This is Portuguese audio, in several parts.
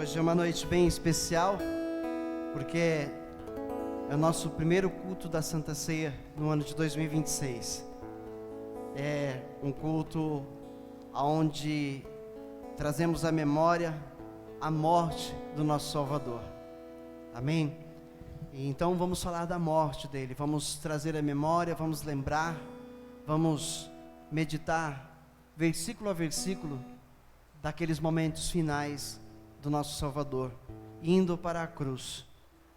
Hoje é uma noite bem especial, porque é o nosso primeiro culto da Santa Ceia no ano de 2026. É um culto onde trazemos à memória a morte do nosso Salvador. Amém? E então vamos falar da morte dele, vamos trazer à memória, vamos lembrar, vamos meditar versículo a versículo daqueles momentos finais do nosso Salvador, indo para a cruz,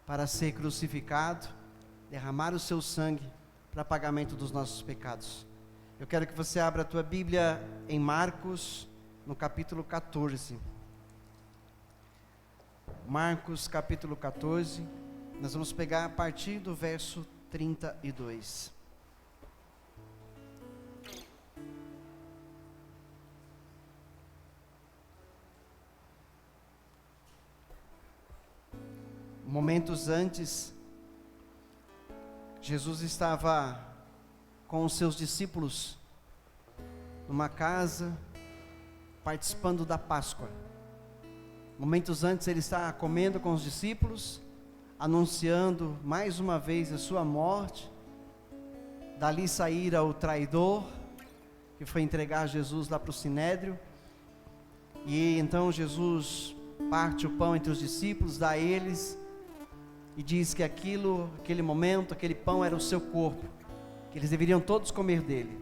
para ser crucificado, derramar o seu sangue para pagamento dos nossos pecados. Eu quero que você abra a tua Bíblia em Marcos, no capítulo 14. Marcos, capítulo 14, nós vamos pegar a partir do verso 32. Momentos antes, Jesus estava com os seus discípulos numa casa, participando da Páscoa. Momentos antes ele está comendo com os discípulos, anunciando mais uma vez a sua morte. Dali saíra o traidor, que foi entregar Jesus lá para o Sinédrio. E então Jesus parte o pão entre os discípulos, dá a eles, e diz que aquele momento, aquele pão era o seu corpo, que eles deveriam todos comer dele.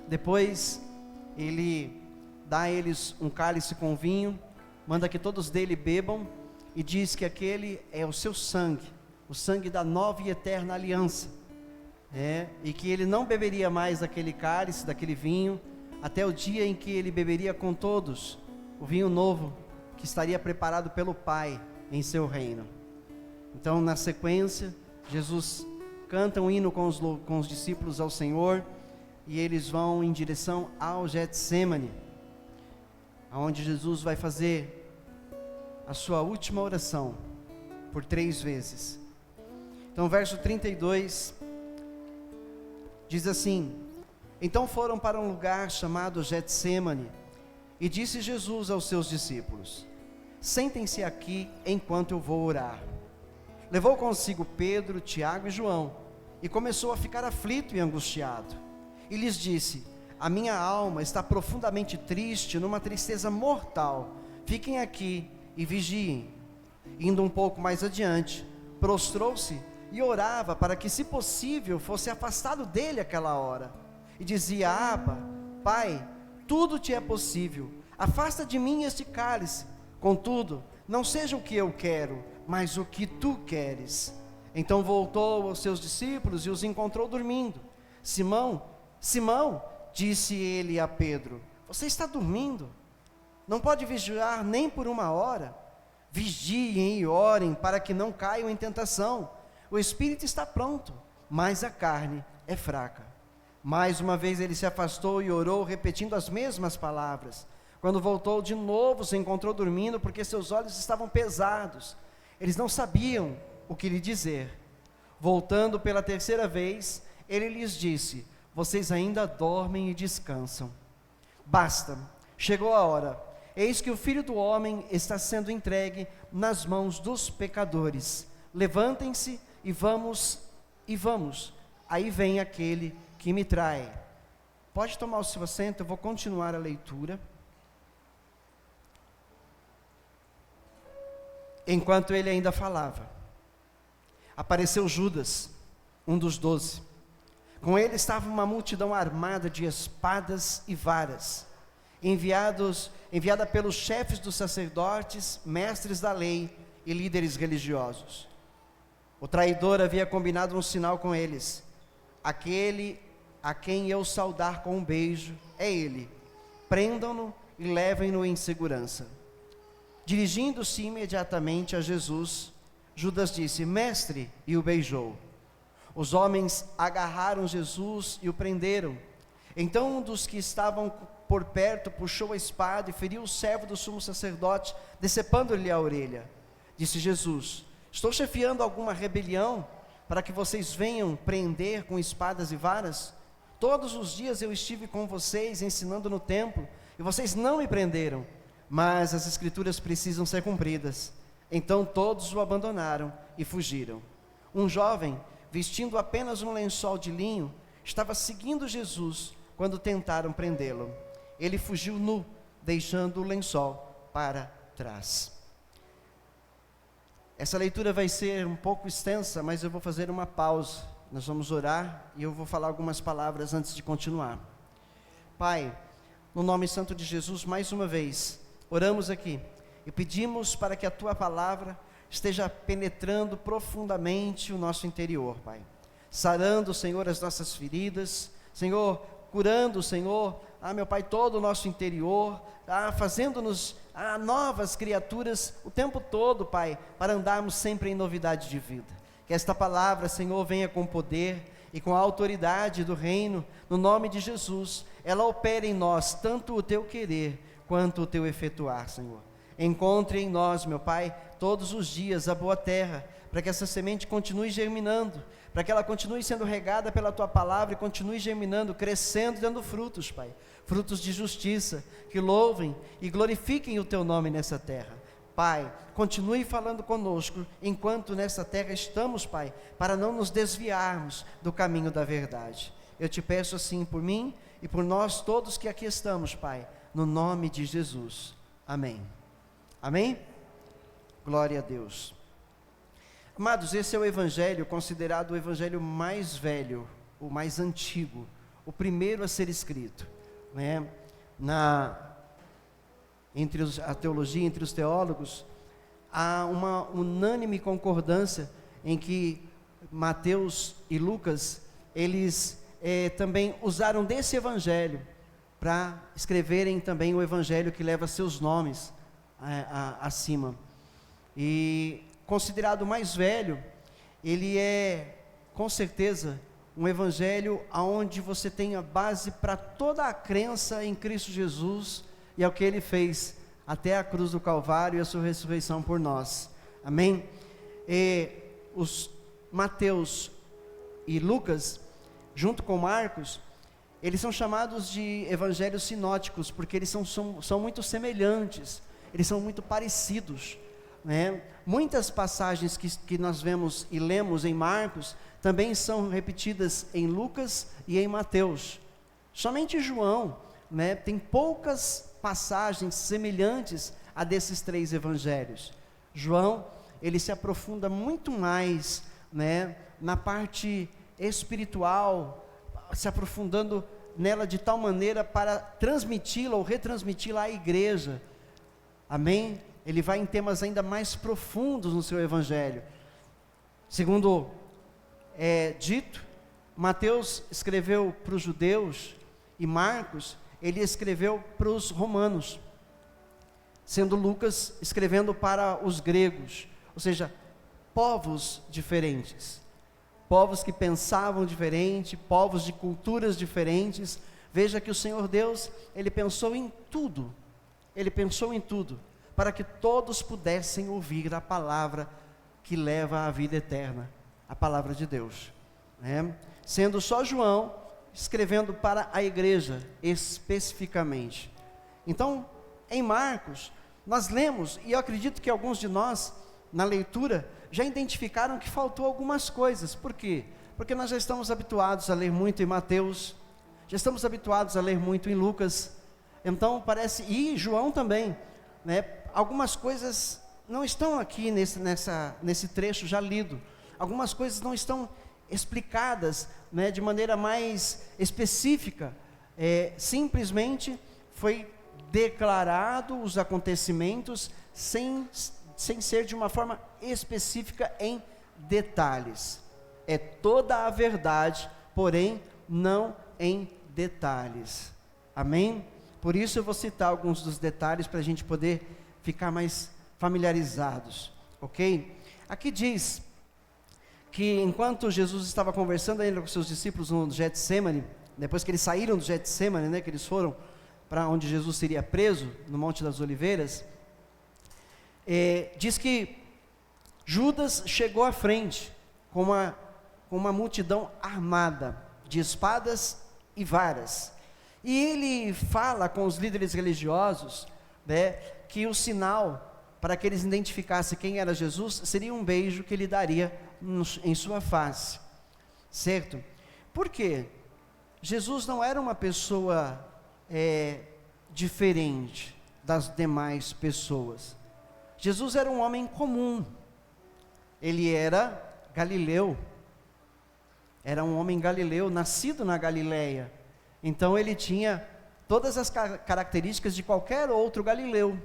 Depois ele dá a eles um cálice com vinho, manda que todos dele bebam, e diz que aquele é o seu sangue, o sangue da nova e eterna aliança, e que ele não beberia mais daquele cálice, daquele vinho, até o dia em que ele beberia com todos o vinho novo, que estaria preparado pelo Pai em seu reino. Então, na sequência, Jesus canta um hino com os discípulos ao Senhor, e eles vão em direção ao Getsêmani, onde Jesus vai fazer a sua última oração, por 3 vezes. Então, verso 32, diz assim: então foram para um lugar chamado Getsêmani, e disse Jesus aos seus discípulos: sentem-se aqui enquanto eu vou orar. Levou consigo Pedro, Tiago e João, e começou a ficar aflito e angustiado, e lhes disse: a minha alma está profundamente triste, numa tristeza mortal, fiquem aqui e vigiem. Indo um pouco mais adiante, prostrou-se e orava para que, se possível, fosse afastado dele aquela hora, e dizia: Abba, Pai, tudo te é possível, afasta de mim este cálice, contudo, não seja o que eu quero, mas o que tu queres. Então voltou aos seus discípulos e os encontrou dormindo. Simão, Simão, disse ele a Pedro: você está dormindo? Não pode vigiar nem por 1 hora? Vigiem e orem para que não caiam em tentação. O espírito está pronto, mas a carne é fraca. Mais uma vez ele se afastou e orou, repetindo as mesmas palavras. Quando voltou de novo, se encontrou dormindo, porque seus olhos estavam pesados. Eles não sabiam o que lhe dizer. Voltando pela 3ª vez, ele lhes disse: vocês ainda dormem e descansam. Basta, chegou a hora. Eis que o Filho do Homem está sendo entregue nas mãos dos pecadores. Levantem-se e vamos. Aí vem aquele que me trai. Pode tomar o seu assento, eu vou continuar a leitura. Enquanto ele ainda falava, apareceu Judas, um dos 12. Com ele estava uma multidão armada de espadas e varas, enviada pelos chefes dos sacerdotes, mestres da lei e líderes religiosos. O traidor havia combinado um sinal com eles: aquele a quem eu saudar com um beijo é ele. Prendam-no e levem-no em segurança. Dirigindo-se imediatamente a Jesus, Judas disse: mestre, e o beijou. Os homens agarraram Jesus e o prenderam. Então um dos que estavam por perto puxou a espada e feriu o servo do sumo sacerdote, decepando-lhe a orelha. Disse Jesus: estou chefiando alguma rebelião para que vocês venham prender com espadas e varas? Todos os dias eu estive com vocês ensinando no templo, e vocês não me prenderam. mas as escrituras precisam ser cumpridas. Então todos o abandonaram e fugiram. Um jovem, vestindo apenas um lençol de linho, estava seguindo Jesus quando tentaram prendê-lo. Ele fugiu nu, deixando o lençol para trás. Essa leitura vai ser um pouco extensa, mas eu vou fazer uma pausa. Nós vamos orar e eu vou falar algumas palavras antes de continuar. Pai, no nome santo de Jesus, mais uma vez, oramos aqui e pedimos para que a Tua palavra esteja penetrando profundamente o nosso interior, Pai. Sarando, Senhor, as nossas feridas, Senhor, curando, Senhor, meu Pai, todo o nosso interior, fazendo-nos novas criaturas o tempo todo, Pai, para andarmos sempre em novidade de vida. Que esta palavra, Senhor, venha com poder e com a autoridade do reino, no nome de Jesus. Ela opera em nós tanto o Teu querer quanto o Teu efetuar, Senhor. Encontre em nós, meu Pai, todos os dias a boa terra, para que essa semente continue germinando, para que ela continue sendo regada pela Tua palavra e continue germinando, crescendo, dando frutos, Pai, frutos de justiça, que louvem e glorifiquem o Teu nome nessa terra. Pai, continue falando conosco, enquanto nessa terra estamos, Pai, para não nos desviarmos do caminho da verdade. Eu Te peço assim por mim e por nós todos que aqui estamos, Pai, no nome de Jesus. Amém. Amém? Glória a Deus. Amados, esse é o evangelho considerado o evangelho mais velho, o mais antigo, o primeiro a ser escrito, né? Entre a teologia, entre os teólogos, há uma unânime concordância em que Mateus e Lucas, eles também usaram desse evangelho para escreverem também o evangelho que leva seus nomes acima. E considerado o mais velho, ele é com certeza um evangelho onde você tem a base para toda a crença em Cristo Jesus e ao que Ele fez até a cruz do Calvário e a sua ressurreição por nós. Amém? E os Mateus e Lucas, junto com Marcos, eles são chamados de evangelhos sinóticos, porque eles são muito semelhantes, eles são muito parecidos, né? Muitas passagens que nós vemos e lemos em Marcos, também são repetidas em Lucas e em Mateus. Somente João, né, tem poucas passagens semelhantes a desses três evangelhos. João, ele se aprofunda muito mais, né, na parte espiritual, se aprofundando nela de tal maneira para transmiti-la ou retransmiti-la à igreja. Amém? Ele vai em temas ainda mais profundos no seu evangelho. Segundo dito, Mateus escreveu para os judeus e Marcos, ele escreveu para os romanos, sendo Lucas escrevendo para os gregos, ou seja, povos diferentes, povos que pensavam diferente, povos de culturas diferentes. Veja que o Senhor Deus, Ele pensou em tudo, para que todos pudessem ouvir a palavra que leva à vida eterna, a palavra de Deus, né? Sendo só João escrevendo para a igreja especificamente. Então, em Marcos, nós lemos, e eu acredito que alguns de nós, na leitura, já identificaram que faltou algumas coisas. Por quê? Porque nós já estamos habituados a ler muito em Mateus, já estamos habituados a ler muito em Lucas, então parece, e João também, né? Algumas coisas não estão aqui nesse trecho já lido, algumas coisas não estão explicadas, né, de maneira mais específica, simplesmente foi declarado os acontecimentos sem ser de uma forma específica em detalhes. É toda a verdade, porém não em detalhes. Amém? Por isso eu vou citar alguns dos detalhes para a gente poder ficar mais familiarizados, ok? Aqui diz que enquanto Jesus estava conversando ainda com seus discípulos no Getsemane, depois que eles saíram do Getsemane, né, que eles foram para onde Jesus seria preso, no Monte das Oliveiras, diz que Judas chegou à frente com uma multidão armada, de espadas e varas, e ele fala com os líderes religiosos, né, que o sinal para que eles identificassem quem era Jesus seria um beijo que ele daria em sua face, certo? Por quê? Jesus não era uma pessoa diferente das demais pessoas. Jesus era um homem comum. Ele era galileu. Era um homem galileu, nascido na Galileia. Então ele tinha todas as características de qualquer outro galileu.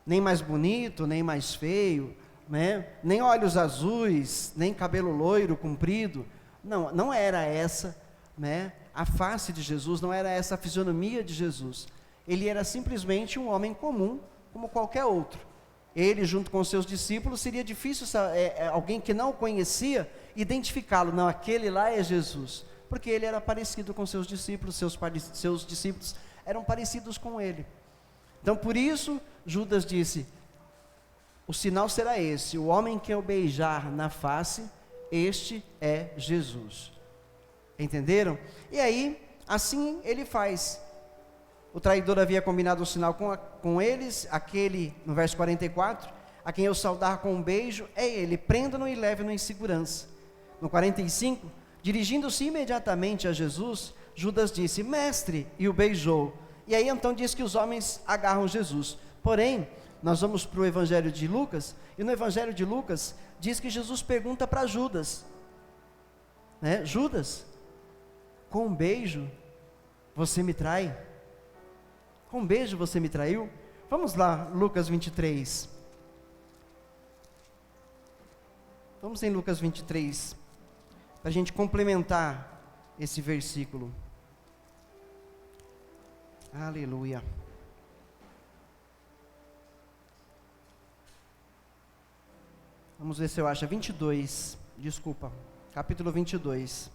Nem mais bonito, nem mais feio, né? Nem olhos azuis, nem cabelo loiro, comprido. Não era essa, né? A face de Jesus, não era essa a fisionomia de Jesus. Ele era simplesmente um homem comum, como qualquer outro. Ele, junto com os seus discípulos, seria difícil alguém que não o conhecia, identificá-lo. Não, aquele lá é Jesus, porque ele era parecido com seus discípulos, seus discípulos eram parecidos com ele. Então, por isso, Judas disse, o sinal será esse, o homem que eu beijar na face, este é Jesus. Entenderam? E aí, assim ele faz. O traidor havia combinado um sinal com eles, aquele, no verso 44, a quem eu saudar com um beijo, é ele, prenda-no e leve-no em segurança. No 45, dirigindo-se imediatamente a Jesus, Judas disse, mestre, e o beijou. E aí então diz que os homens agarram Jesus. Porém, nós vamos para o Evangelho de Lucas, e no Evangelho de Lucas, diz que Jesus pergunta para Judas, né? Judas, com um beijo, você me trai? Com um beijo você me traiu? Vamos lá, Lucas 23. Vamos em Lucas 23, para a gente complementar esse versículo. Aleluia. Vamos ver se eu acho, 22, desculpa, capítulo 22.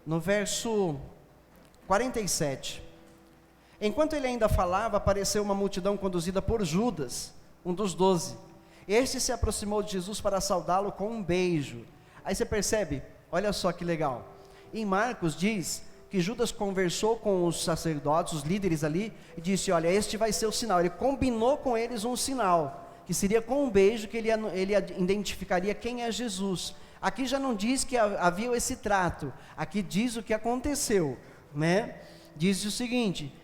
No verso 47. Enquanto ele ainda falava, apareceu uma multidão conduzida por Judas, um dos 12. Este se aproximou de Jesus para saudá-lo com um beijo. Aí você percebe, olha só que legal. Em Marcos diz que Judas conversou com os sacerdotes, os líderes ali, e disse, olha, este vai ser o sinal. Ele combinou com eles um sinal, que seria com um beijo que ele identificaria quem é Jesus. Aqui já não diz que havia esse trato, aqui diz o que aconteceu, né? Diz o seguinte,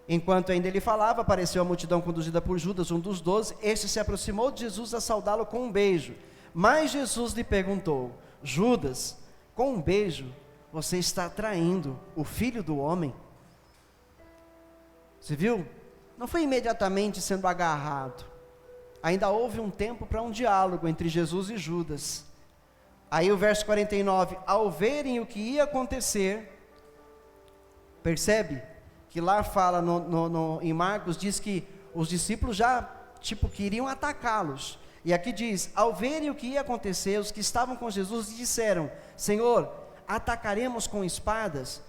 enquanto ainda ele falava, apareceu a multidão conduzida por Judas, um dos 12, este se aproximou de Jesus a saudá-lo com um beijo. Mas Jesus lhe perguntou, Judas, com um beijo, você está traindo o Filho do Homem? Você viu? Não foi imediatamente sendo agarrado. Ainda houve um tempo para um diálogo entre Jesus e Judas. Aí o verso 49, ao verem o que ia acontecer, percebe? Que lá fala em Marcos, diz que os discípulos já, queriam atacá-los. E aqui diz, ao verem o que ia acontecer, os que estavam com Jesus disseram, Senhor, atacaremos com espadas?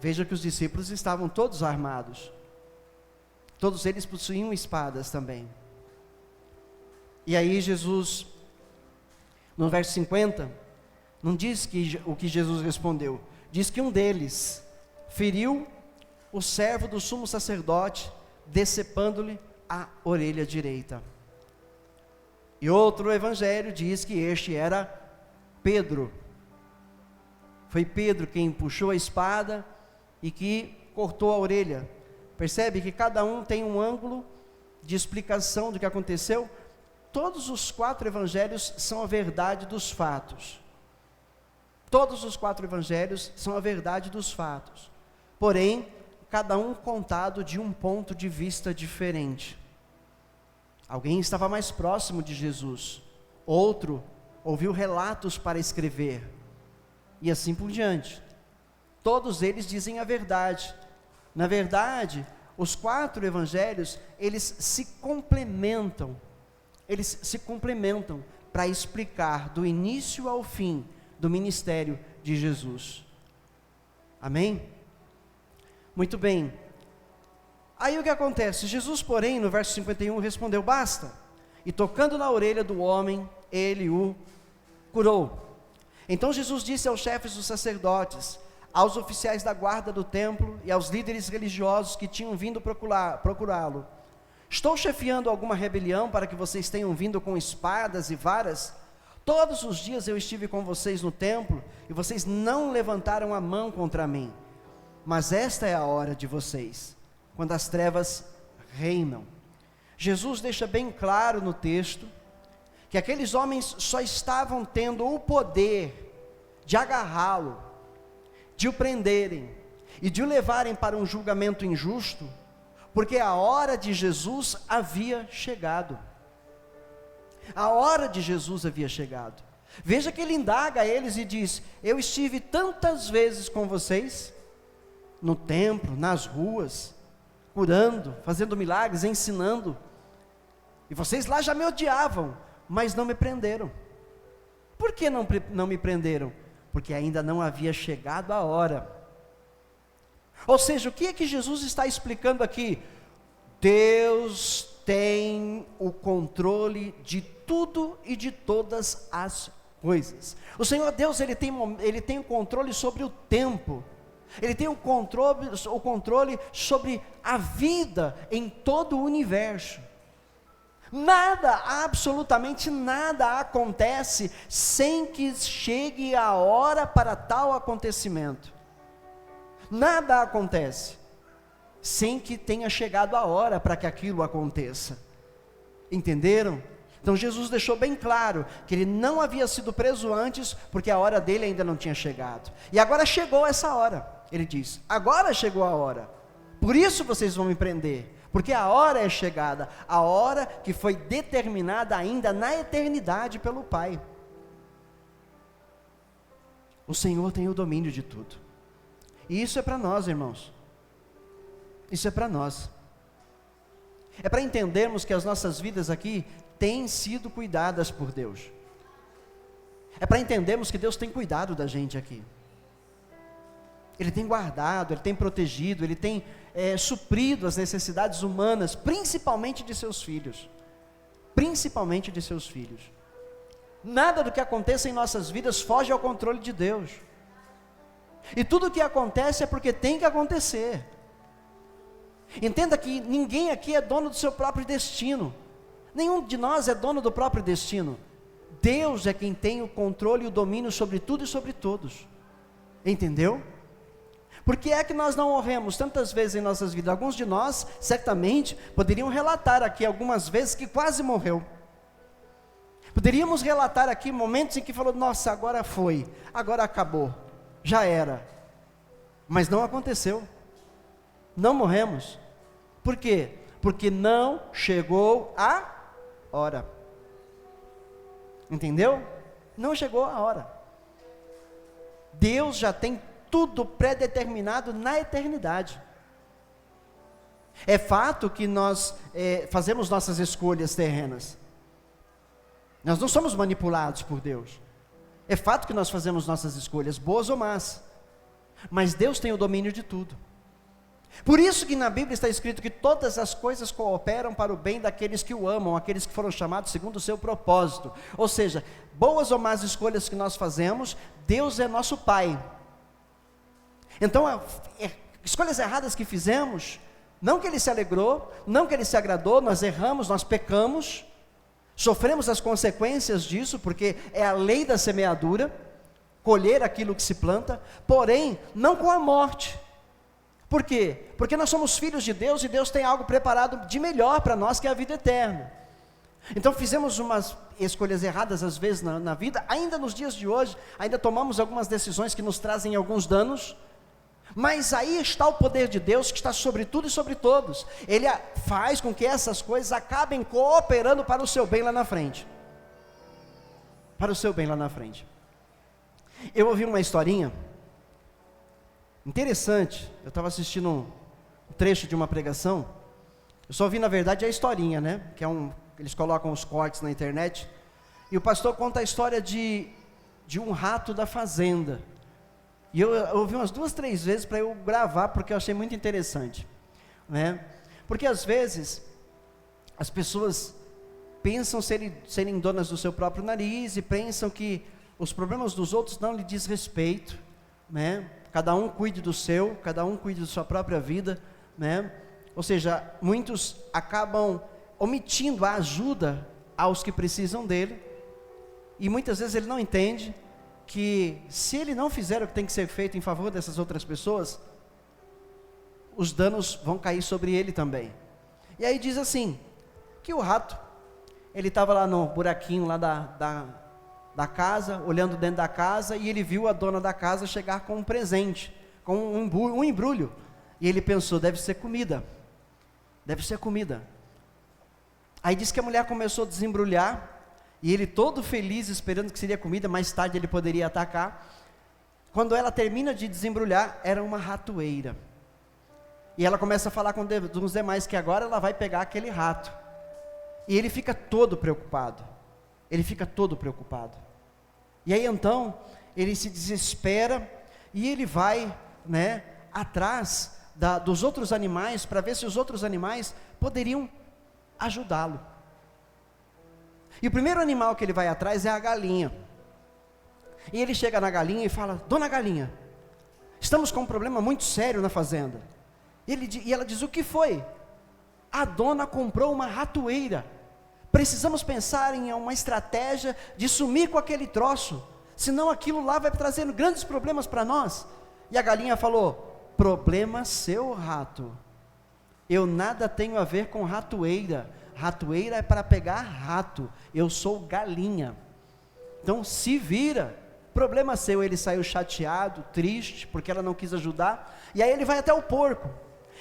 Veja que os discípulos estavam todos armados. Todos eles possuíam espadas também. E aí Jesus, no verso 50, não diz o que Jesus respondeu. Diz que um deles feriu o servo do sumo sacerdote, decepando-lhe a orelha direita. E outro evangelho diz que este era Pedro. Foi Pedro quem puxou a espada e que cortou a orelha. Percebe que cada um tem um ângulo de explicação do que aconteceu? Todos os 4 evangelhos são a verdade dos fatos. Todos os 4 evangelhos são a verdade dos fatos. Porém, cada um contado de um ponto de vista diferente. Alguém estava mais próximo de Jesus, outro ouviu relatos para escrever, e assim por diante. Todos eles dizem a verdade. Na verdade, os 4 evangelhos, eles se complementam para explicar do início ao fim do ministério de Jesus. Amém? Muito bem. Aí o que acontece? Jesus, porém, no verso 51, respondeu, basta. E tocando na orelha do homem, ele o curou. Então Jesus disse aos chefes dos sacerdotes, aos oficiais da guarda do templo e aos líderes religiosos que tinham vindo procurá-lo: estou chefiando alguma rebelião para que vocês tenham vindo com espadas e varas? Todos os dias eu estive com vocês no templo e vocês não levantaram a mão contra mim. Mas esta é a hora de vocês, quando as trevas reinam. Jesus deixa bem claro no texto que aqueles homens só estavam tendo o poder de agarrá-lo, de o prenderem e de o levarem para um julgamento injusto, porque a hora de Jesus havia chegado. A hora de Jesus havia chegado. Veja que ele indaga a eles e diz: eu estive tantas vezes com vocês, no templo, nas ruas, curando, fazendo milagres, ensinando, e vocês lá já me odiavam, mas não me prenderam. Por que não me prenderam? Porque ainda não havia chegado a hora. Ou seja, o que é que Jesus está explicando aqui? Deus tem o controle de tudo e de todas as coisas. O Senhor Deus, Ele tem o controle sobre o tempo, Ele tem o controle sobre a vida em todo o universo. Nada, absolutamente nada acontece sem que chegue a hora para tal acontecimento. Nada acontece sem que tenha chegado a hora para que aquilo aconteça. Entenderam? Então Jesus deixou bem claro que ele não havia sido preso antes, porque a hora dele ainda não tinha chegado. E agora chegou essa hora. Ele diz: agora chegou a hora, por isso vocês vão me prender, porque a hora é chegada, a hora que foi determinada ainda na eternidade pelo Pai. O Senhor tem o domínio de tudo, e isso é para nós, irmãos. Isso é para nós. É para entendermos que as nossas vidas aqui têm sido cuidadas por Deus. É para entendermos que Deus tem cuidado da gente aqui. Ele tem guardado, Ele tem protegido, Ele tem suprido as necessidades humanas, principalmente de seus filhos. Principalmente de seus filhos. Nada do que aconteça em nossas vidas foge ao controle de Deus. E tudo o que acontece é porque tem que acontecer. Entenda que ninguém aqui é dono do seu próprio destino. Nenhum de nós é dono do próprio destino. Deus é quem tem o controle e o domínio sobre tudo e sobre todos. Entendeu? Por que é que nós não morremos tantas vezes em nossas vidas? Alguns de nós, certamente, poderiam relatar aqui algumas vezes que quase morreu. Poderíamos relatar aqui momentos em que falou: nossa, agora foi, agora acabou, já era. Mas não aconteceu. Não morremos. Por quê? Porque não chegou a hora. Entendeu? Não chegou a hora. Deus já tem tudo pré-determinado na eternidade. É fato que nós fazemos nossas escolhas terrenas. Nós não somos manipulados por Deus. É fato que nós fazemos nossas escolhas, boas ou más. Mas Deus tem o domínio de tudo. Por isso que na Bíblia está escrito que todas as coisas cooperam para o bem daqueles que o amam, aqueles que foram chamados segundo o seu propósito. Ou seja, boas ou más escolhas que nós fazemos, Deus é nosso Pai. Então, escolhas erradas que fizemos, não que Ele se alegrou, não que Ele se agradou, nós erramos, nós pecamos, sofremos as consequências disso, porque é a lei da semeadura, colher aquilo que se planta, porém, não com a morte. Por quê? Porque nós somos filhos de Deus e Deus tem algo preparado de melhor para nós, que é a vida eterna. Então fizemos umas escolhas erradas às vezes na vida, ainda nos dias de hoje, ainda tomamos algumas decisões que nos trazem alguns danos, mas aí está o poder de Deus que está sobre tudo e sobre todos. Ele faz com que essas coisas acabem cooperando para o seu bem lá na frente. Para o seu bem lá na frente. Eu ouvi uma historinha interessante. Eu estava assistindo um trecho de uma pregação. Eu só vi na verdade a historinha, né? Que eles colocam os cortes na internet. E o pastor conta a história de um rato da fazenda. E eu ouvi umas 2, 3 vezes para eu gravar, porque eu achei muito interessante, né? Porque às vezes as pessoas pensam serem donas do seu próprio nariz e pensam que os problemas dos outros não lhe diz respeito, né? cada um cuide do seu, cada um cuide da sua própria vida, né? Ou seja, muitos acabam omitindo a ajuda aos que precisam dele, e muitas vezes ele não entende que se ele não fizer o que tem que ser feito em favor dessas outras pessoas, os danos vão cair sobre ele também. E aí diz assim, que o rato, ele estava lá no buraquinho lá da casa, olhando dentro da casa, e ele viu a dona da casa chegar com um presente, com um embrulho, e ele pensou, deve ser comida, aí diz que a mulher começou a desembrulhar, e ele todo feliz, esperando que seria comida, mais tarde ele poderia atacar. Quando ela termina de desembrulhar, era uma ratoeira, e ela começa a falar com os demais, que agora ela vai pegar aquele rato, e ele fica todo preocupado, e aí então, ele se desespera, e ele vai, né, atrás dos outros animais, para ver se os outros animais poderiam ajudá-lo. E o primeiro animal que ele vai atrás é a galinha, e ele chega na galinha e fala, dona galinha, estamos com um problema muito sério na fazenda. E ela diz, o que foi? A dona comprou uma ratoeira, precisamos pensar em uma estratégia de sumir com aquele troço, senão aquilo lá vai trazendo grandes problemas para nós. E a galinha falou, problema seu, rato, eu nada tenho a ver com ratoeira, ratoeira é para pegar rato, eu sou galinha, então se vira, problema seu. Ele saiu chateado, triste, porque ela não quis ajudar, e aí ele vai até o porco,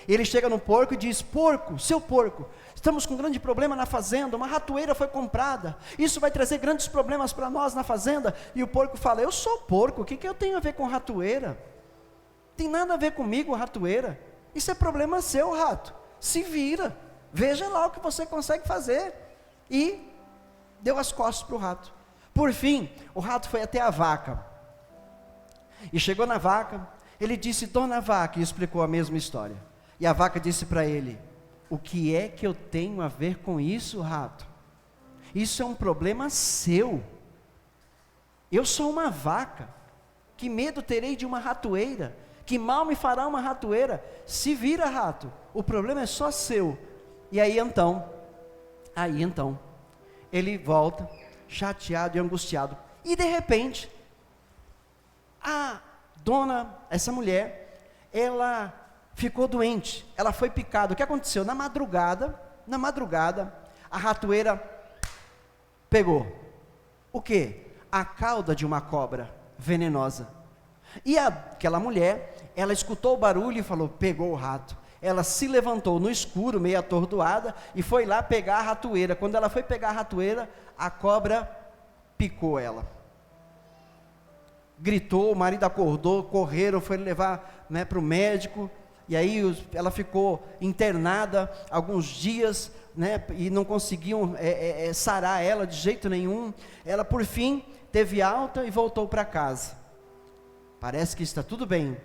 ele chega no porco e diz, porco, seu porco, estamos com um grande problema na fazenda, uma ratoeira foi comprada, isso vai trazer grandes problemas para nós na fazenda. E o porco fala, eu sou porco, o que eu tenho a ver com ratoeira? Tem nada a ver comigo ratoeira, isso é problema seu, rato, se vira, veja lá o que você consegue fazer. E deu as costas para o rato. Por fim, o rato foi até a vaca, e chegou na vaca, ele disse, dona vaca, e explicou a mesma história. E a vaca disse para ele, o que é que eu tenho a ver com isso, rato? Isso é um problema seu, eu sou uma vaca, que medo terei de uma ratoeira? Que mal me fará uma ratoeira? Se vira, rato, o problema é só seu. E aí então, ele volta, chateado e angustiado, e de repente, essa mulher, ela ficou doente, ela foi picada. O que aconteceu? Na madrugada, a ratoeira pegou, o quê? A cauda de uma cobra venenosa, e aquela mulher, ela escutou o barulho e falou, pegou o rato. Ela se levantou no escuro, meio atordoada, e foi lá pegar a ratoeira. Quando ela foi pegar a ratoeira, a cobra picou ela, gritou, o marido acordou, correram, foi levar, né, para o médico, e aí ela ficou internada alguns dias, né, e não conseguiam sarar ela de jeito nenhum. Ela por fim teve alta e voltou para casa, parece que está tudo bem,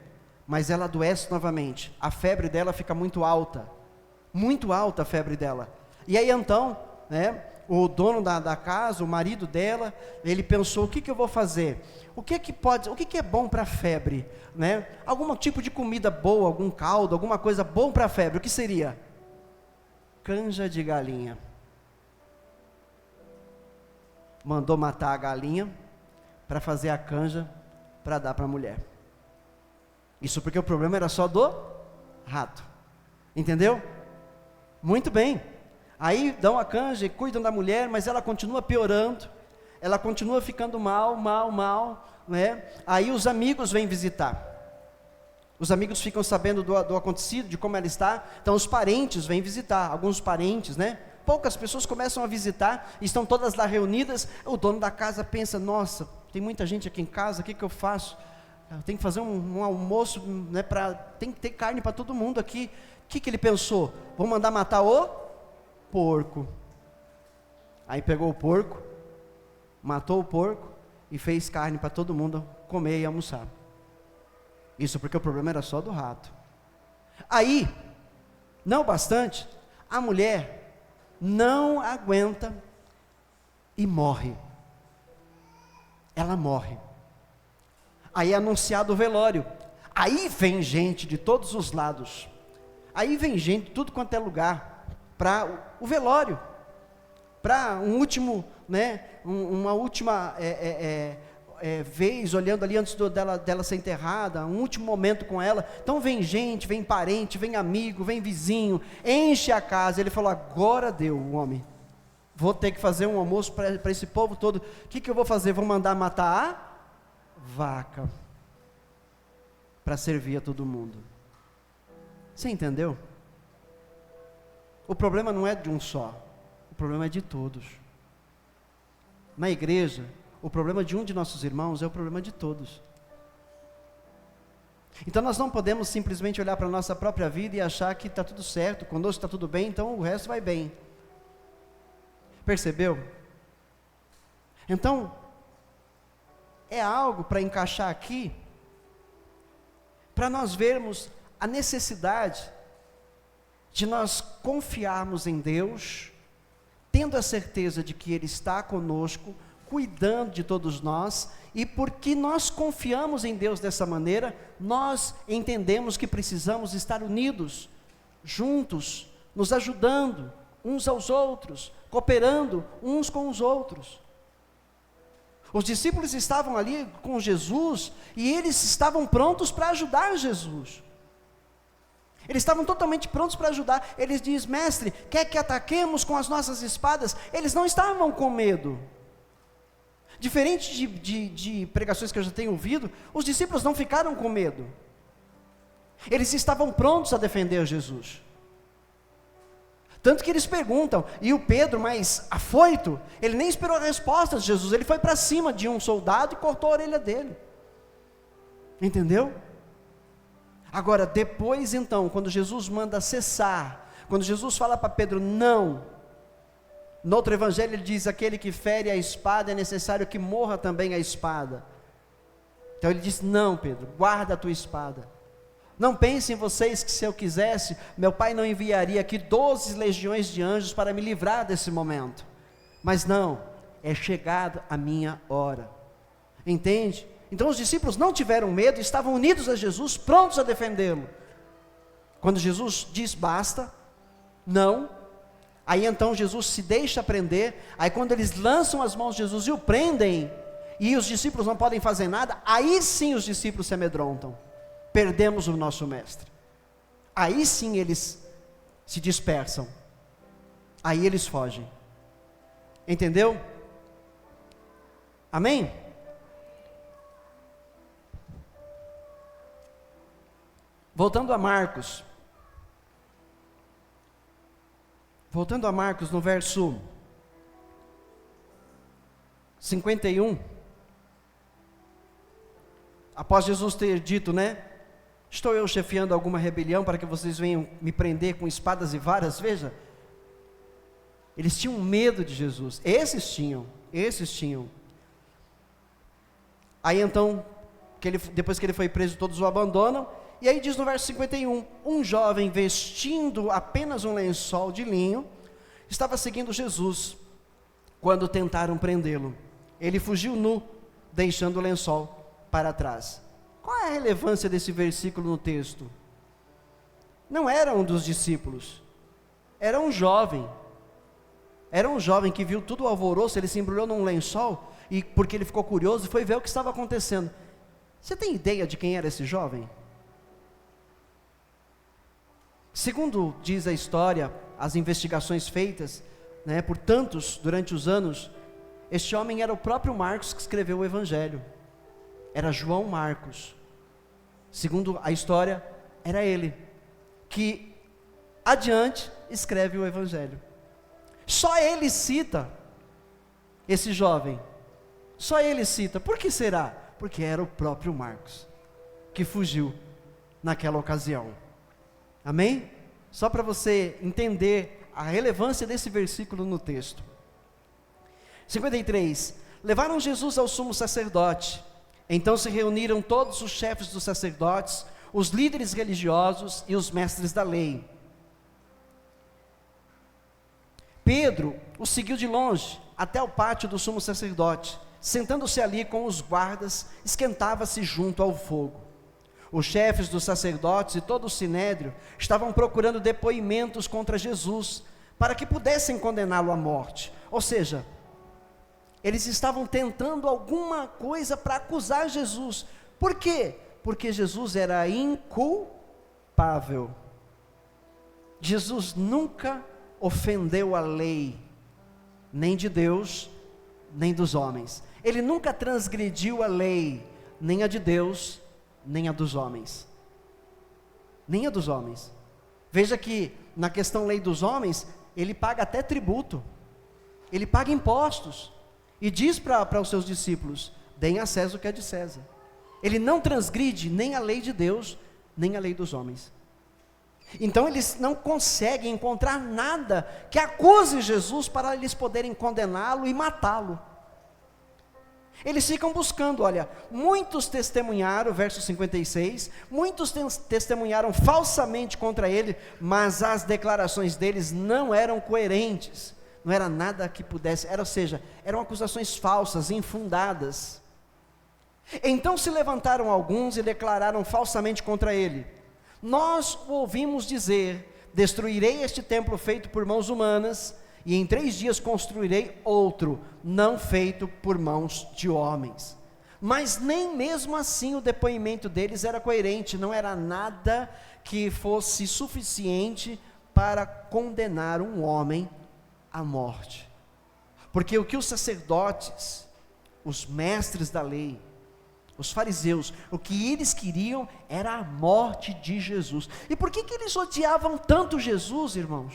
mas ela adoece novamente, a febre dela fica muito alta a febre dela. E aí então, né, o dono da casa, o marido dela, ele pensou, o que eu vou fazer? O que é bom para a febre, né? Algum tipo de comida boa, algum caldo, alguma coisa bom para a febre, o que seria? Canja de galinha. Mandou matar a galinha, para fazer a canja, para dar para a mulher. Isso porque o problema era só do rato, entendeu? Muito bem, aí dão a canja e cuidam da mulher, mas ela continua piorando, ela continua ficando mal, né? Aí os amigos vêm visitar, os amigos ficam sabendo do acontecido, de como ela está, então os parentes vêm visitar, alguns parentes, né? Poucas pessoas começam a visitar, estão todas lá reunidas, o dono da casa pensa, nossa, tem muita gente aqui em casa, o que eu faço? Eu tenho que fazer um almoço, né, tem que ter carne para todo mundo aqui. O que ele pensou? Vou mandar matar o porco. Aí pegou o porco, matou o porco e fez carne para todo mundo comer e almoçar. Isso porque o problema era só do rato. Aí, não bastante, a mulher não aguenta e morre. Ela morre. Aí é anunciado o velório. Aí vem gente de todos os lados, aí vem gente de tudo quanto é lugar, para o velório, para um último, né, uma última vez, olhando ali antes dela ser enterrada, um último momento com ela. Então vem gente, vem parente, vem amigo, vem vizinho, enche a casa. Ele falou: agora deu, o homem, vou ter que fazer um almoço para esse povo todo. O que eu vou fazer? Vou mandar matar a vaca, para servir a todo mundo. Você entendeu? O problema não é de um só, o problema é de todos. Na igreja, o problema de um de nossos irmãos é o problema de todos. Então nós não podemos simplesmente olhar para a nossa própria vida e achar que está tudo certo, conosco está tudo bem, então o resto vai bem. Percebeu? Então, é algo para encaixar aqui, para nós vermos a necessidade de nós confiarmos em Deus, tendo a certeza de que Ele está conosco, cuidando de todos nós, e porque nós confiamos em Deus dessa maneira, nós entendemos que precisamos estar unidos, juntos, nos ajudando uns aos outros, cooperando uns com os outros. Os discípulos estavam ali com Jesus, e eles estavam prontos para ajudar Jesus. Eles estavam totalmente prontos para ajudar. Eles dizem: mestre, quer que ataquemos com as nossas espadas? Eles não estavam com medo. Diferente de pregações que eu já tenho ouvido, os discípulos não ficaram com medo. Eles estavam prontos a defender Jesus. Tanto que eles perguntam, e o Pedro, mais afoito, ele nem esperou a resposta de Jesus, ele foi para cima de um soldado e cortou a orelha dele. Entendeu? Agora, depois então, quando Jesus manda cessar, quando Jesus fala para Pedro: não, no outro evangelho ele diz: aquele que fere a espada é necessário que morra também a espada. Então ele diz: não, Pedro, guarda a tua espada. Não pensem vocês que se eu quisesse, meu pai não enviaria aqui 12 legiões de anjos para me livrar desse momento. Mas não, é chegada a minha hora. Entende? Então os discípulos não tiveram medo, estavam unidos a Jesus, prontos a defendê-lo. Quando Jesus diz basta, não, aí então Jesus se deixa prender. Aí quando eles lançam as mãos de Jesus e o prendem, e os discípulos não podem fazer nada, aí sim os discípulos se amedrontam. Perdemos o nosso mestre. Aí sim eles se dispersam, aí eles fogem. Entendeu? Amém? Voltando a Marcos, no verso 51, após Jesus ter dito, né: estou eu chefiando alguma rebelião para que vocês venham me prender com espadas e varas? Veja, eles tinham medo de Jesus, esses tinham. Aí então, depois que ele foi preso, todos o abandonam. E aí diz no verso 51, um jovem vestindo apenas um lençol de linho, estava seguindo Jesus, quando tentaram prendê-lo. Ele fugiu nu, deixando o lençol para trás. Qual é a relevância desse versículo no texto? Não era um dos discípulos, era um jovem que viu tudo o alvoroço, ele se embrulhou num lençol, e porque ele ficou curioso, foi ver o que estava acontecendo. Você tem ideia de quem era esse jovem? Segundo diz a história, as investigações feitas, né, por tantos durante os anos, este homem era o próprio Marcos que escreveu o Evangelho. Era João Marcos. Segundo a história, era ele que adiante escreve o Evangelho. Só ele cita esse jovem. Só ele cita. Por que será? Porque era o próprio Marcos que fugiu naquela ocasião. Amém? Só para você entender a relevância desse versículo no texto. 53. Levaram Jesus ao sumo sacerdote. Então se reuniram todos os chefes dos sacerdotes, os líderes religiosos e os mestres da lei. Pedro o seguiu de longe até o pátio do sumo sacerdote. Sentando-se ali com os guardas, esquentava-se junto ao fogo. Os chefes dos sacerdotes e todo o sinédrio estavam procurando depoimentos contra Jesus, para que pudessem condená-lo à morte. Ou seja, eles estavam tentando alguma coisa para acusar Jesus. Por quê? Porque Jesus era inculpável. Jesus nunca ofendeu a lei, nem de Deus, nem dos homens. Ele nunca transgrediu a lei, nem a de Deus, nem a dos homens. Nem a dos homens. Veja que na questão lei dos homens, ele paga até tributo, ele paga impostos, e diz para os seus discípulos: deem a César o que é de César. Ele não transgride nem a lei de Deus, nem a lei dos homens. Então eles não conseguem encontrar nada que acuse Jesus para eles poderem condená-lo e matá-lo. Eles ficam buscando, olha, muitos testemunharam, verso 56, muitos testemunharam falsamente contra ele, mas as declarações deles não eram coerentes, não era nada que pudesse, ou seja, eram acusações falsas, infundadas. Então se levantaram alguns e declararam falsamente contra ele: nós o ouvimos dizer, destruirei este templo feito por mãos humanas, e em 3 dias construirei outro, não feito por mãos de homens. Mas nem mesmo assim o depoimento deles era coerente, não era nada que fosse suficiente para condenar um homem à morte. Porque o que os sacerdotes, os mestres da lei, os fariseus, o que eles queriam era a morte de Jesus. E por que eles odiavam tanto Jesus, irmãos?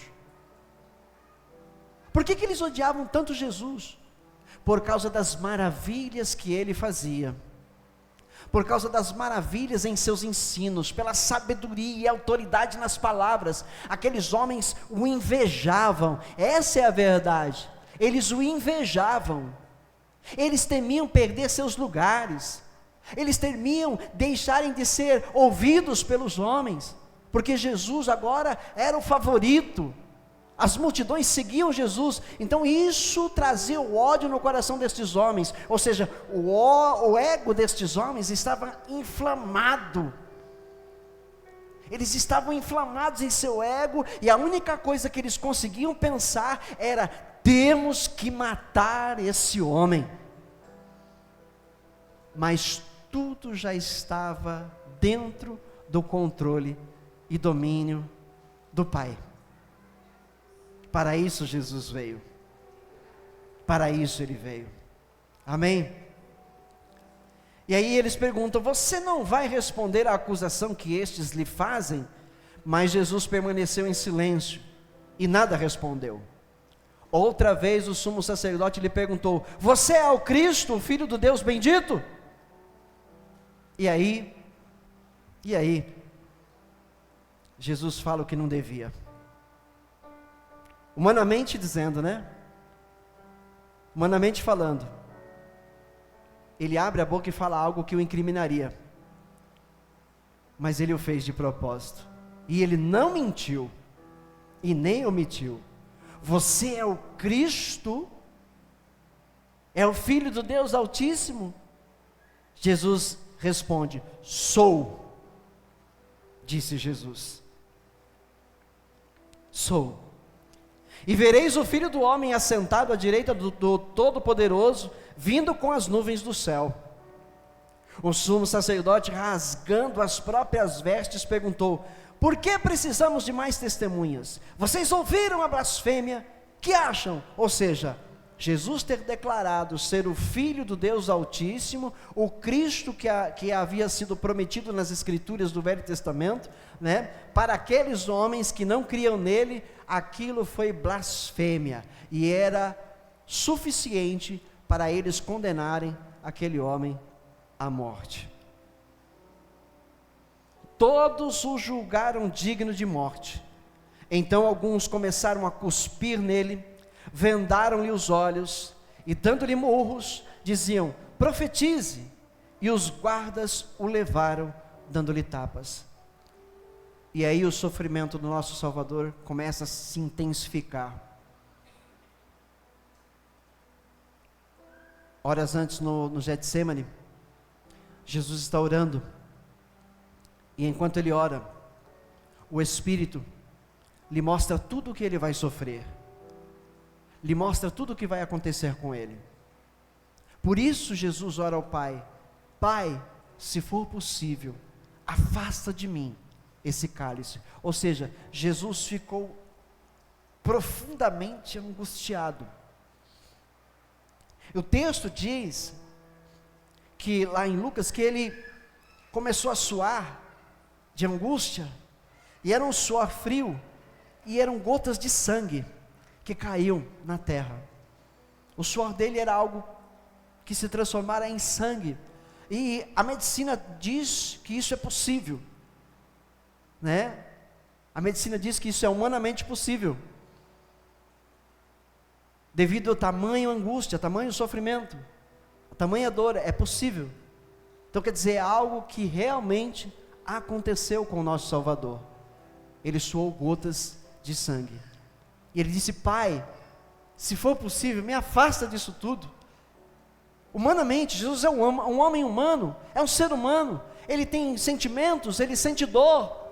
Por que eles odiavam tanto Jesus? Por causa das maravilhas que ele fazia, por causa das maravilhas em seus ensinos, pela sabedoria e autoridade nas palavras. Aqueles homens o invejavam, essa é a verdade, eles o invejavam, eles temiam perder seus lugares, eles temiam deixarem de ser ouvidos pelos homens, porque Jesus agora era o favorito. As multidões seguiam Jesus, então isso trazia o ódio no coração destes homens, ou seja, o ego destes homens estava inflamado, eles estavam inflamados em seu ego, e a única coisa que eles conseguiam pensar era: temos que matar esse homem. Mas tudo já estava dentro do controle e domínio do Pai. Para isso Jesus veio, para isso ele veio, amém? E aí eles perguntam: você não vai responder à acusação que estes lhe fazem? Mas Jesus permaneceu em silêncio e nada respondeu. Outra vez o sumo sacerdote lhe perguntou: você é o Cristo, o Filho do Deus bendito? E aí, Jesus fala o que não devia. Humanamente dizendo, né? Humanamente falando, ele abre a boca e fala algo que o incriminaria, mas ele o fez de propósito, e ele não mentiu, e nem omitiu. Você é o Cristo? É o Filho do Deus Altíssimo? Jesus responde: sou, disse Jesus, sou. E vereis o Filho do Homem assentado à direita do Todo-Poderoso, vindo com as nuvens do céu. O sumo sacerdote, rasgando as próprias vestes, perguntou: por que precisamos de mais testemunhas? Vocês ouviram a blasfêmia? Que acham? Ou seja, Jesus ter declarado ser o Filho do Deus Altíssimo, o Cristo que havia sido prometido nas Escrituras do Velho Testamento, né? Para aqueles homens que não criam nele, aquilo foi blasfêmia, e era suficiente para eles condenarem aquele homem à morte. Todos o julgaram digno de morte. Então alguns começaram a cuspir nele, vendaram-lhe os olhos, e dando-lhe murros, diziam: profetize. E os guardas o levaram, dando-lhe tapas. E aí o sofrimento do nosso Salvador começa a se intensificar. Horas antes no Getsemane, Jesus está orando, E enquanto ele ora, o Espírito lhe mostra tudo o que ele vai sofrer, lhe mostra tudo o que vai acontecer com ele. Por isso Jesus ora ao Pai: Pai, se for possível, afasta de mim esse cálice. Ou seja, Jesus ficou profundamente angustiado. O texto diz que lá em Lucas, que ele começou a suar de angústia, e era um suor frio, e eram gotas de sangue que caíam na terra. O suor dele era algo que se transformara em sangue, e a medicina diz que isso é possível, né? A medicina diz que isso é humanamente possível, devido ao tamanho angústia, tamanho sofrimento, a tamanha dor, é possível. Então quer dizer, é algo que realmente aconteceu com o nosso Salvador. Ele suou gotas de sangue, e ele disse: Pai, se for possível, me afasta disso tudo. Humanamente, Jesus é um homem humano, é um ser humano, ele tem sentimentos, ele sente dor.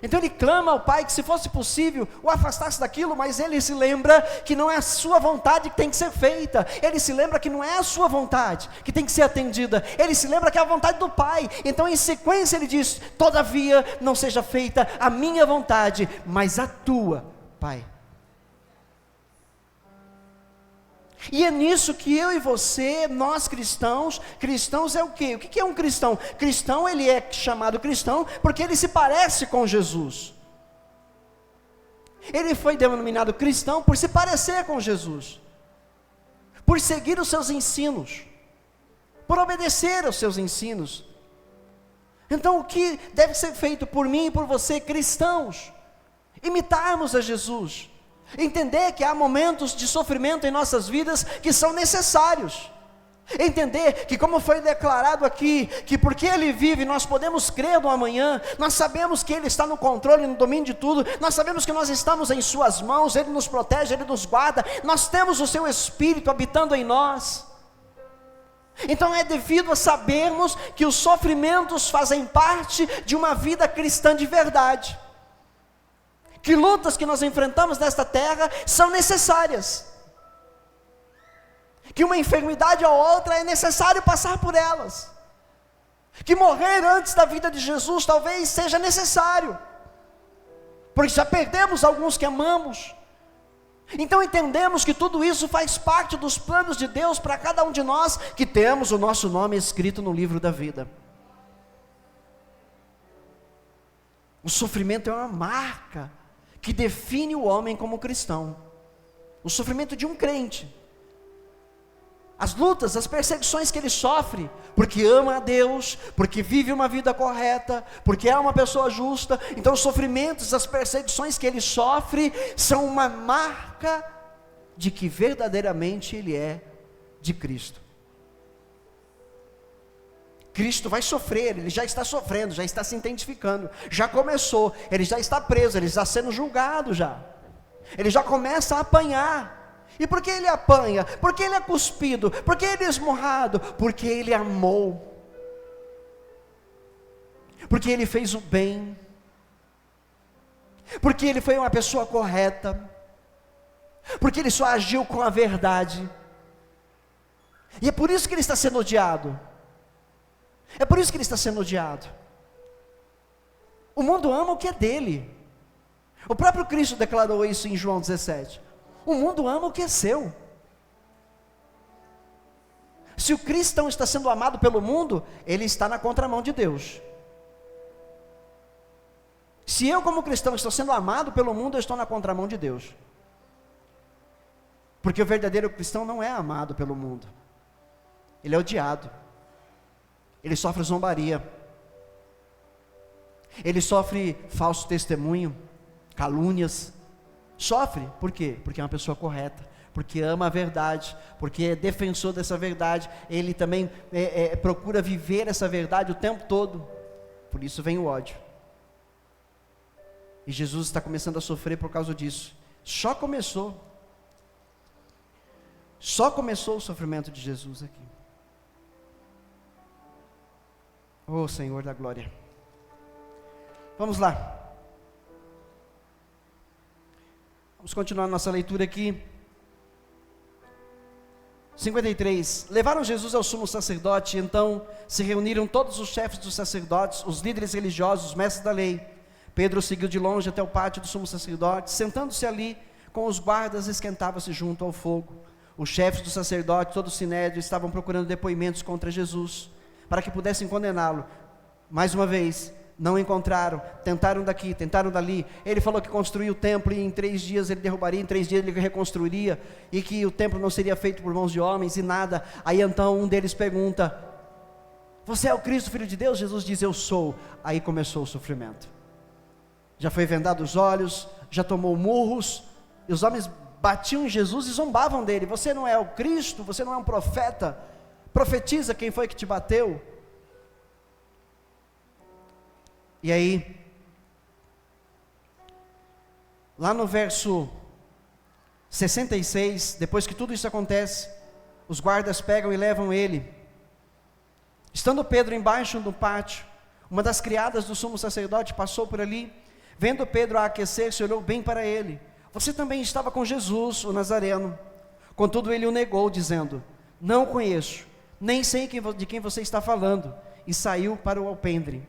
Então ele clama ao Pai que, se fosse possível, o afastasse daquilo, mas ele se lembra que não é a sua vontade que tem que ser feita, ele se lembra que não é a sua vontade que tem que ser atendida, ele se lembra que é a vontade do Pai. Então em sequência ele diz: todavia não seja feita a minha vontade, mas a tua, Pai. E é nisso que eu e você, nós cristãos é o quê? O que é um cristão? Cristão, ele é chamado cristão porque ele se parece com Jesus. Ele foi denominado cristão por se parecer com Jesus, por seguir os seus ensinos, por obedecer aos seus ensinos. Então o que deve ser feito por mim e por você, cristãos? Imitarmos a Jesus. Entender que há momentos de sofrimento em nossas vidas que são necessários. Entender que, como foi declarado aqui, que porque Ele vive, nós podemos crer no amanhã. Nós sabemos que Ele está no controle e no domínio de tudo. Nós sabemos que nós estamos em Suas mãos. Ele nos protege, Ele nos guarda. Nós temos o Seu Espírito habitando em nós. Então é devido a sabermos que os sofrimentos fazem parte de uma vida cristã de verdade, que lutas que nós enfrentamos nesta terra são necessárias, que uma enfermidade ou outra é necessário passar por elas, que morrer antes da vida de Jesus talvez seja necessário, porque já perdemos alguns que amamos. Então entendemos que tudo isso faz parte dos planos de Deus para cada um de nós que temos o nosso nome escrito no livro da vida. O sofrimento é uma marca que define o homem como cristão. O sofrimento de um crente, as lutas, as perseguições que ele sofre, porque ama a Deus, porque vive uma vida correta, porque é uma pessoa justa. Então os sofrimentos, as perseguições que ele sofre, são uma marca de que verdadeiramente ele é de Cristo. Cristo vai sofrer, ele já está sofrendo, já está se identificando, já começou, ele já está preso, ele está sendo julgado já, ele já começa a apanhar. E por que ele apanha? Porque ele é cuspido, porque ele é esmurrado, porque ele amou, porque ele fez o bem, porque ele foi uma pessoa correta, porque ele só agiu com a verdade, e é por isso que ele está sendo odiado. É por isso que ele está sendo odiado. O mundo ama o que é dele. O próprio Cristo declarou isso em João 17. O mundo ama o que é seu. Se o cristão está sendo amado pelo mundo, ele está na contramão de Deus. Se eu, como cristão, estou sendo amado pelo mundo, eu estou na contramão de Deus. Porque o verdadeiro cristão não é amado pelo mundo, ele é odiado. Ele sofre zombaria, ele sofre falso testemunho, calúnias. Sofre, por quê? Porque é uma pessoa correta, porque ama a verdade, porque é defensor dessa verdade. Ele também procura viver essa verdade o tempo todo. Por isso vem o ódio. E Jesus está começando a sofrer por causa disso. Só começou o sofrimento de Jesus aqui. Oh Senhor da glória, Vamos lá. Vamos continuar nossa leitura aqui. 53. Levaram Jesus ao sumo sacerdote, e então se reuniram todos os chefes dos sacerdotes, os líderes religiosos, os mestres da lei. Pedro seguiu de longe até o pátio do sumo sacerdote, sentando-se ali com os guardas, esquentava-se junto ao fogo. Os chefes dos sacerdotes, todo o sinédrio, estavam procurando depoimentos contra Jesus, para que pudessem condená-lo. Mais uma vez, não encontraram, tentaram daqui, tentaram dali. Ele falou que construiu o templo e em 3 dias ele derrubaria, em 3 dias ele reconstruiria, e que o templo não seria feito por mãos de homens e nada. Aí então um deles pergunta: você é o Cristo, Filho de Deus? Jesus diz: eu sou. Aí começou o sofrimento. Já foi vendado os olhos, já tomou murros, e os homens batiam em Jesus e zombavam dele: você não é o Cristo, você não é um profeta, profetiza quem foi que te bateu. E aí, lá no verso 66, depois que tudo isso acontece, os guardas pegam e levam ele. Estando Pedro embaixo do pátio, uma das criadas do sumo sacerdote passou por ali, vendo Pedro a aquecer-se, olhou bem para ele: você também estava com Jesus, o Nazareno. Contudo ele o negou, dizendo: não o conheço, nem sei de quem você está falando, e saiu para o alpendre.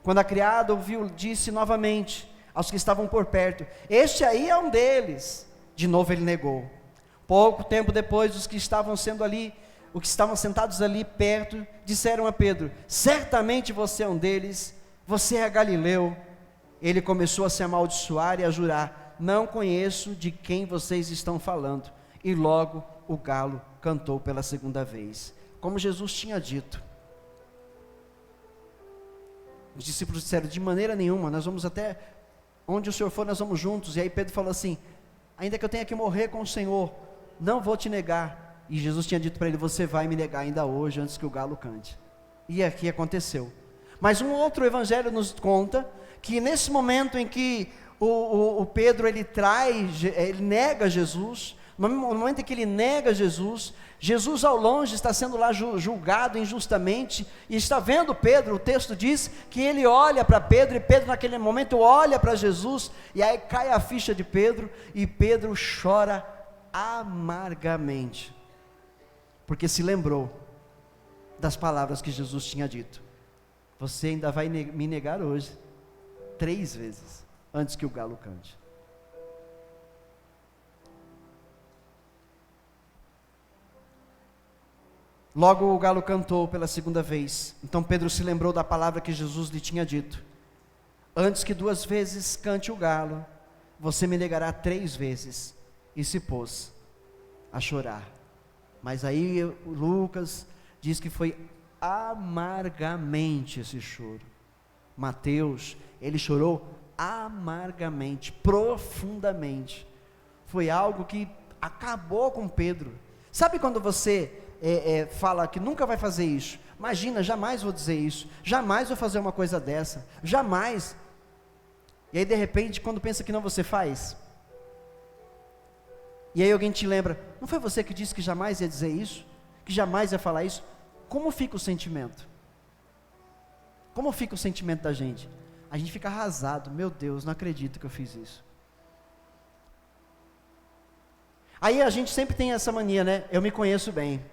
Quando a criada ouviu, disse novamente aos que estavam por perto: este aí é um deles. De novo ele negou. Pouco tempo depois, os que estavam sentados ali perto, disseram a Pedro: certamente você é um deles, você é galileu. Ele começou a se amaldiçoar e a jurar: não conheço de quem vocês estão falando. E logo o galo cantou pela segunda vez, como Jesus tinha dito. Os discípulos disseram: de maneira nenhuma, nós vamos até onde o Senhor for, nós vamos juntos. E aí Pedro falou assim: ainda que eu tenha que morrer com o Senhor, não vou te negar. E Jesus tinha dito para ele: você vai me negar ainda hoje, antes que o galo cante. E aqui aconteceu. Mas um outro evangelho nos conta que nesse momento em que o Pedro ele nega Jesus, no momento em que ele nega Jesus, Jesus ao longe está sendo lá julgado injustamente, e está vendo Pedro. O texto diz que ele olha para Pedro, e Pedro naquele momento olha para Jesus, e aí cai a ficha de Pedro, e Pedro chora amargamente, porque se lembrou das palavras que Jesus tinha dito: você ainda vai me negar hoje 3 vezes, antes que o galo cante. Logo o galo cantou pela segunda vez. Então Pedro se lembrou da palavra que Jesus lhe tinha dito: antes que 2 vezes cante o galo, você me negará 3 vezes. E se pôs a chorar. Mas aí Lucas diz que foi amargamente esse choro. Mateus, ele chorou amargamente, profundamente. Foi algo que acabou com Pedro. Sabe quando você fala que nunca vai fazer isso? Imagina, jamais vou dizer isso, jamais vou fazer uma coisa dessa, jamais. E aí de repente, quando pensa que não, você faz. E aí alguém te lembra: não foi você que disse que jamais ia dizer isso? Que jamais ia falar isso? Como fica o sentimento? Como fica o sentimento da gente? A gente fica arrasado: meu Deus, não acredito que eu fiz isso. Aí a gente sempre tem essa mania, né? Eu me conheço bem.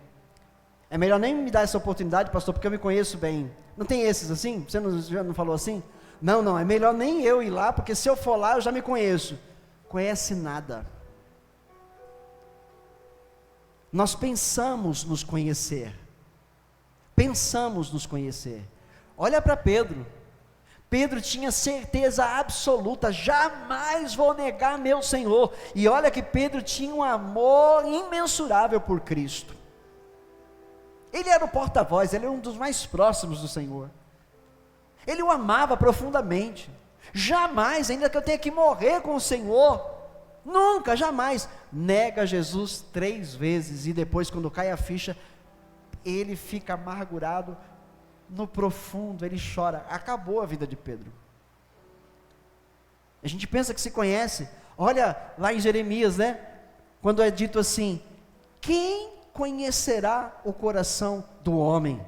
É melhor nem me dar essa oportunidade, pastor, porque eu me conheço bem. Não tem esses assim? Você já não falou assim? Não, é melhor nem eu ir lá, porque se eu for lá eu já me conheço. Conhece nada. Nós pensamos nos conhecer. Olha para Pedro. Pedro tinha certeza absoluta: jamais vou negar meu Senhor. E olha que Pedro tinha um amor imensurável por Cristo. Ele era o porta-voz, ele era um dos mais próximos do Senhor. Ele o amava profundamente. Jamais, ainda que eu tenha que morrer com o Senhor, nunca, jamais. Nega Jesus 3 vezes, e depois, quando cai a ficha, ele fica amargurado no profundo, ele chora. Acabou a vida de Pedro. A gente pensa que se conhece. Olha lá em Jeremias, né? Quando é dito assim: quem conhecerá o coração do homem?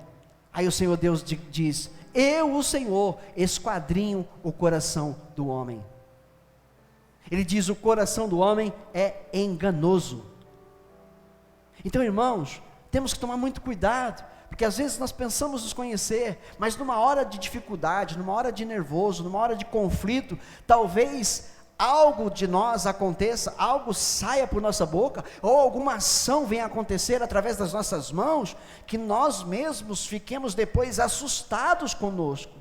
Aí o Senhor Deus diz: eu, o Senhor, esquadrinho o coração do homem. Ele diz: o coração do homem é enganoso. Então, irmãos, temos que tomar muito cuidado, porque às vezes nós pensamos nos conhecer, mas numa hora de dificuldade, numa hora de nervoso, numa hora de conflito, talvez algo de nós aconteça, algo saia por nossa boca, ou alguma ação venha acontecer através das nossas mãos, que nós mesmos fiquemos depois assustados conosco,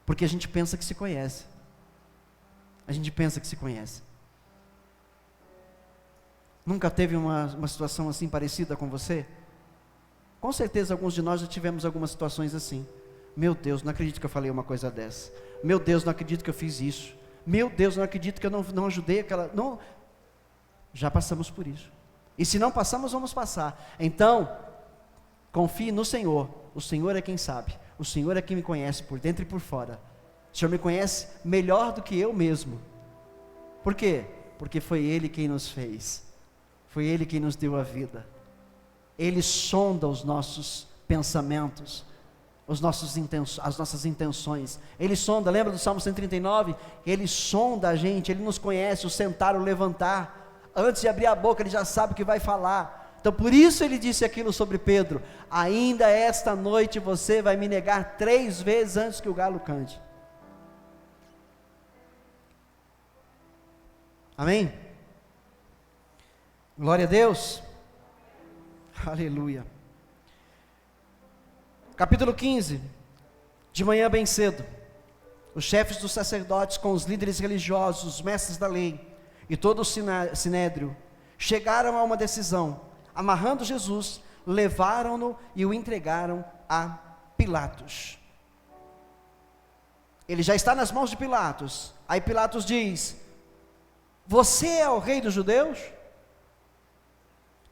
porque a gente pensa que se conhece, Nunca teve uma situação assim parecida com você? Com certeza alguns de nós já tivemos algumas situações assim. Meu Deus, não acredito que eu falei uma coisa dessa. Meu Deus, não acredito que eu fiz isso. Meu Deus, não acredito que eu não ajudei aquela... Não. Já passamos por isso. E se não passamos, vamos passar. Então, confie no Senhor. O Senhor é quem sabe. O Senhor é quem me conhece por dentro e por fora. O Senhor me conhece melhor do que eu mesmo. Por quê? Porque foi Ele quem nos fez. Foi Ele quem nos deu a vida. Ele sonda os nossos pensamentos, as nossas intenções. Ele sonda, lembra do Salmo 139? Ele sonda a gente, Ele nos conhece, o sentar, o levantar. Antes de abrir a boca, Ele já sabe o que vai falar. Então por isso Ele disse aquilo sobre Pedro: ainda esta noite você vai me negar 3 vezes antes que o galo cante. Amém? Glória a Deus. Aleluia. Capítulo 15. De manhã bem cedo, os chefes dos sacerdotes com os líderes religiosos, os mestres da lei e todo o sinédrio chegaram a uma decisão. Amarrando Jesus, levaram-no e o entregaram a Pilatos. Ele já está nas mãos de Pilatos. Aí Pilatos diz: você é o rei dos judeus?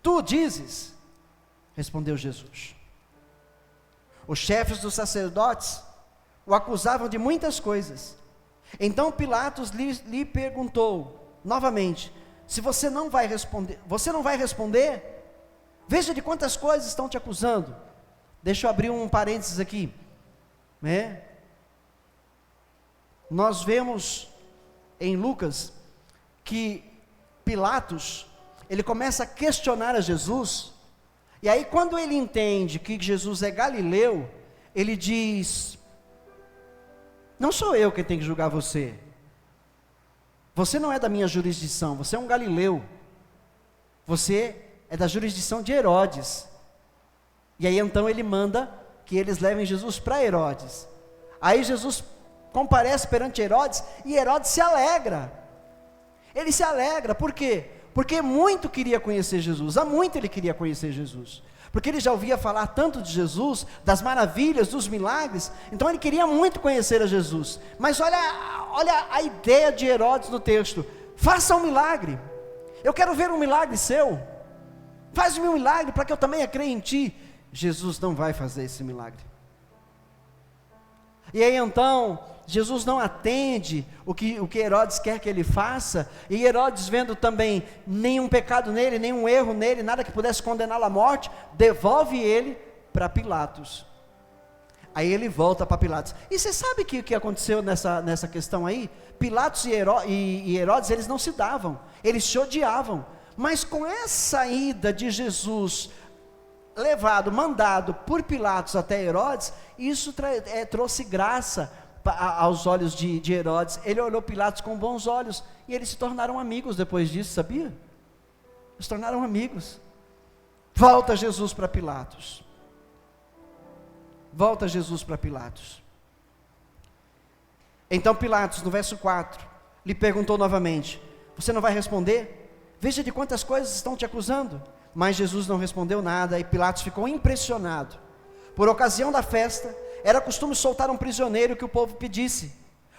Tu dizes, respondeu Jesus. Os chefes dos sacerdotes o acusavam de muitas coisas. Então Pilatos lhe perguntou novamente: se você não vai responder? Veja de quantas coisas estão te acusando. Deixa eu abrir um parênteses aqui, né? Nós vemos em Lucas que Pilatos, ele começa a questionar a Jesus, e aí quando ele entende que Jesus é galileu, ele diz: não sou eu quem tem que julgar você, você não é da minha jurisdição, você é um galileu, você é da jurisdição de Herodes. E aí então ele manda que eles levem Jesus para Herodes. Aí Jesus comparece perante Herodes, e Herodes se alegra. Ele se alegra, por quê? Porque muito queria conhecer Jesus, há muito ele queria conhecer Jesus, porque ele já ouvia falar tanto de Jesus, das maravilhas, dos milagres, então ele queria muito conhecer a Jesus. Mas olha a ideia de Herodes no texto: faça um milagre, eu quero ver um milagre seu, faz-me um milagre para que eu também creia em ti. Jesus não vai fazer esse milagre. E aí então, Jesus não atende o que Herodes quer que ele faça, e Herodes, vendo também nenhum pecado nele, nenhum erro nele, nada que pudesse condená-lo à morte, devolve ele para Pilatos. Aí ele volta para Pilatos. E você sabe o que aconteceu nessa questão aí? Pilatos e Herodes, eles não se davam, eles se odiavam, mas com essa ida de Jesus mandado por Pilatos até Herodes, isso trouxe graça aos olhos de Herodes. Ele olhou Pilatos com bons olhos, e eles se tornaram amigos depois disso, sabia? Eles se tornaram amigos. Volta Jesus para Pilatos. Então Pilatos, no verso 4, lhe perguntou novamente: você não vai responder? Veja de quantas coisas estão te acusando. Mas Jesus não respondeu nada, e Pilatos ficou impressionado. Por ocasião da festa, era costume soltar um prisioneiro que o povo pedisse.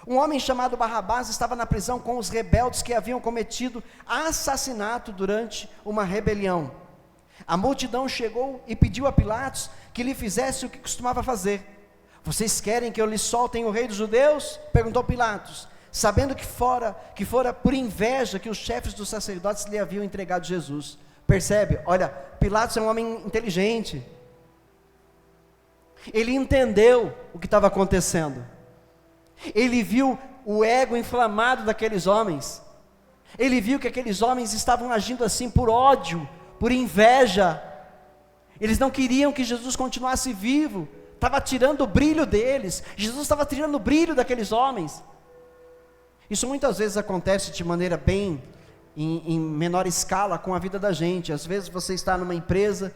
Um homem chamado Barrabás estava na prisão com os rebeldes que haviam cometido assassinato durante uma rebelião. A multidão chegou e pediu a Pilatos que lhe fizesse o que costumava fazer. Vocês querem que eu lhes soltem o rei dos judeus? Perguntou Pilatos, sabendo que fora por inveja que os chefes dos sacerdotes lhe haviam entregado Jesus. Percebe? Olha, Pilatos é um homem inteligente. Ele entendeu o que estava acontecendo. Ele viu o ego inflamado daqueles homens. Ele viu que aqueles homens estavam agindo assim por ódio, por inveja. Eles não queriam que Jesus continuasse vivo. Estava tirando o brilho deles. Jesus estava tirando o brilho daqueles homens. Isso muitas vezes acontece de maneira bem em menor escala com a vida da gente. Às vezes você está numa empresa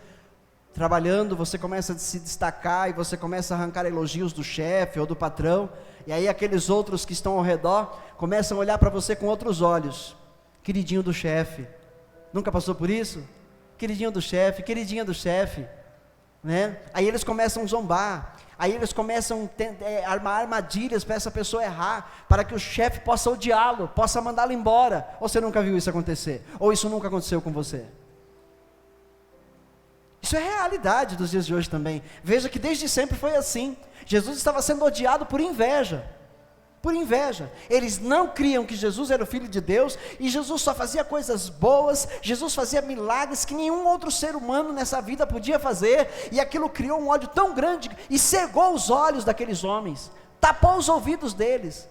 trabalhando, você começa a se destacar e você começa a arrancar elogios do chefe ou do patrão, e aí aqueles outros que estão ao redor começam a olhar para você com outros olhos. Queridinho do chefe. Nunca passou por isso? Queridinho do chefe, queridinha do chefe, né? Aí eles começam a zombar, aí eles começam a armar armadilhas para essa pessoa errar, para que o chefe possa odiá-lo, possa mandá-lo embora. Ou você nunca viu isso acontecer? Ou isso nunca aconteceu com você? Isso é realidade dos dias de hoje também. Veja que desde sempre foi assim. Jesus estava sendo odiado por inveja. Por inveja. Eles não criam que Jesus era o Filho de Deus, e Jesus só fazia coisas boas, Jesus fazia milagres que nenhum outro ser humano nessa vida podia fazer, e aquilo criou um ódio tão grande, e cegou os olhos daqueles homens, tapou os ouvidos deles.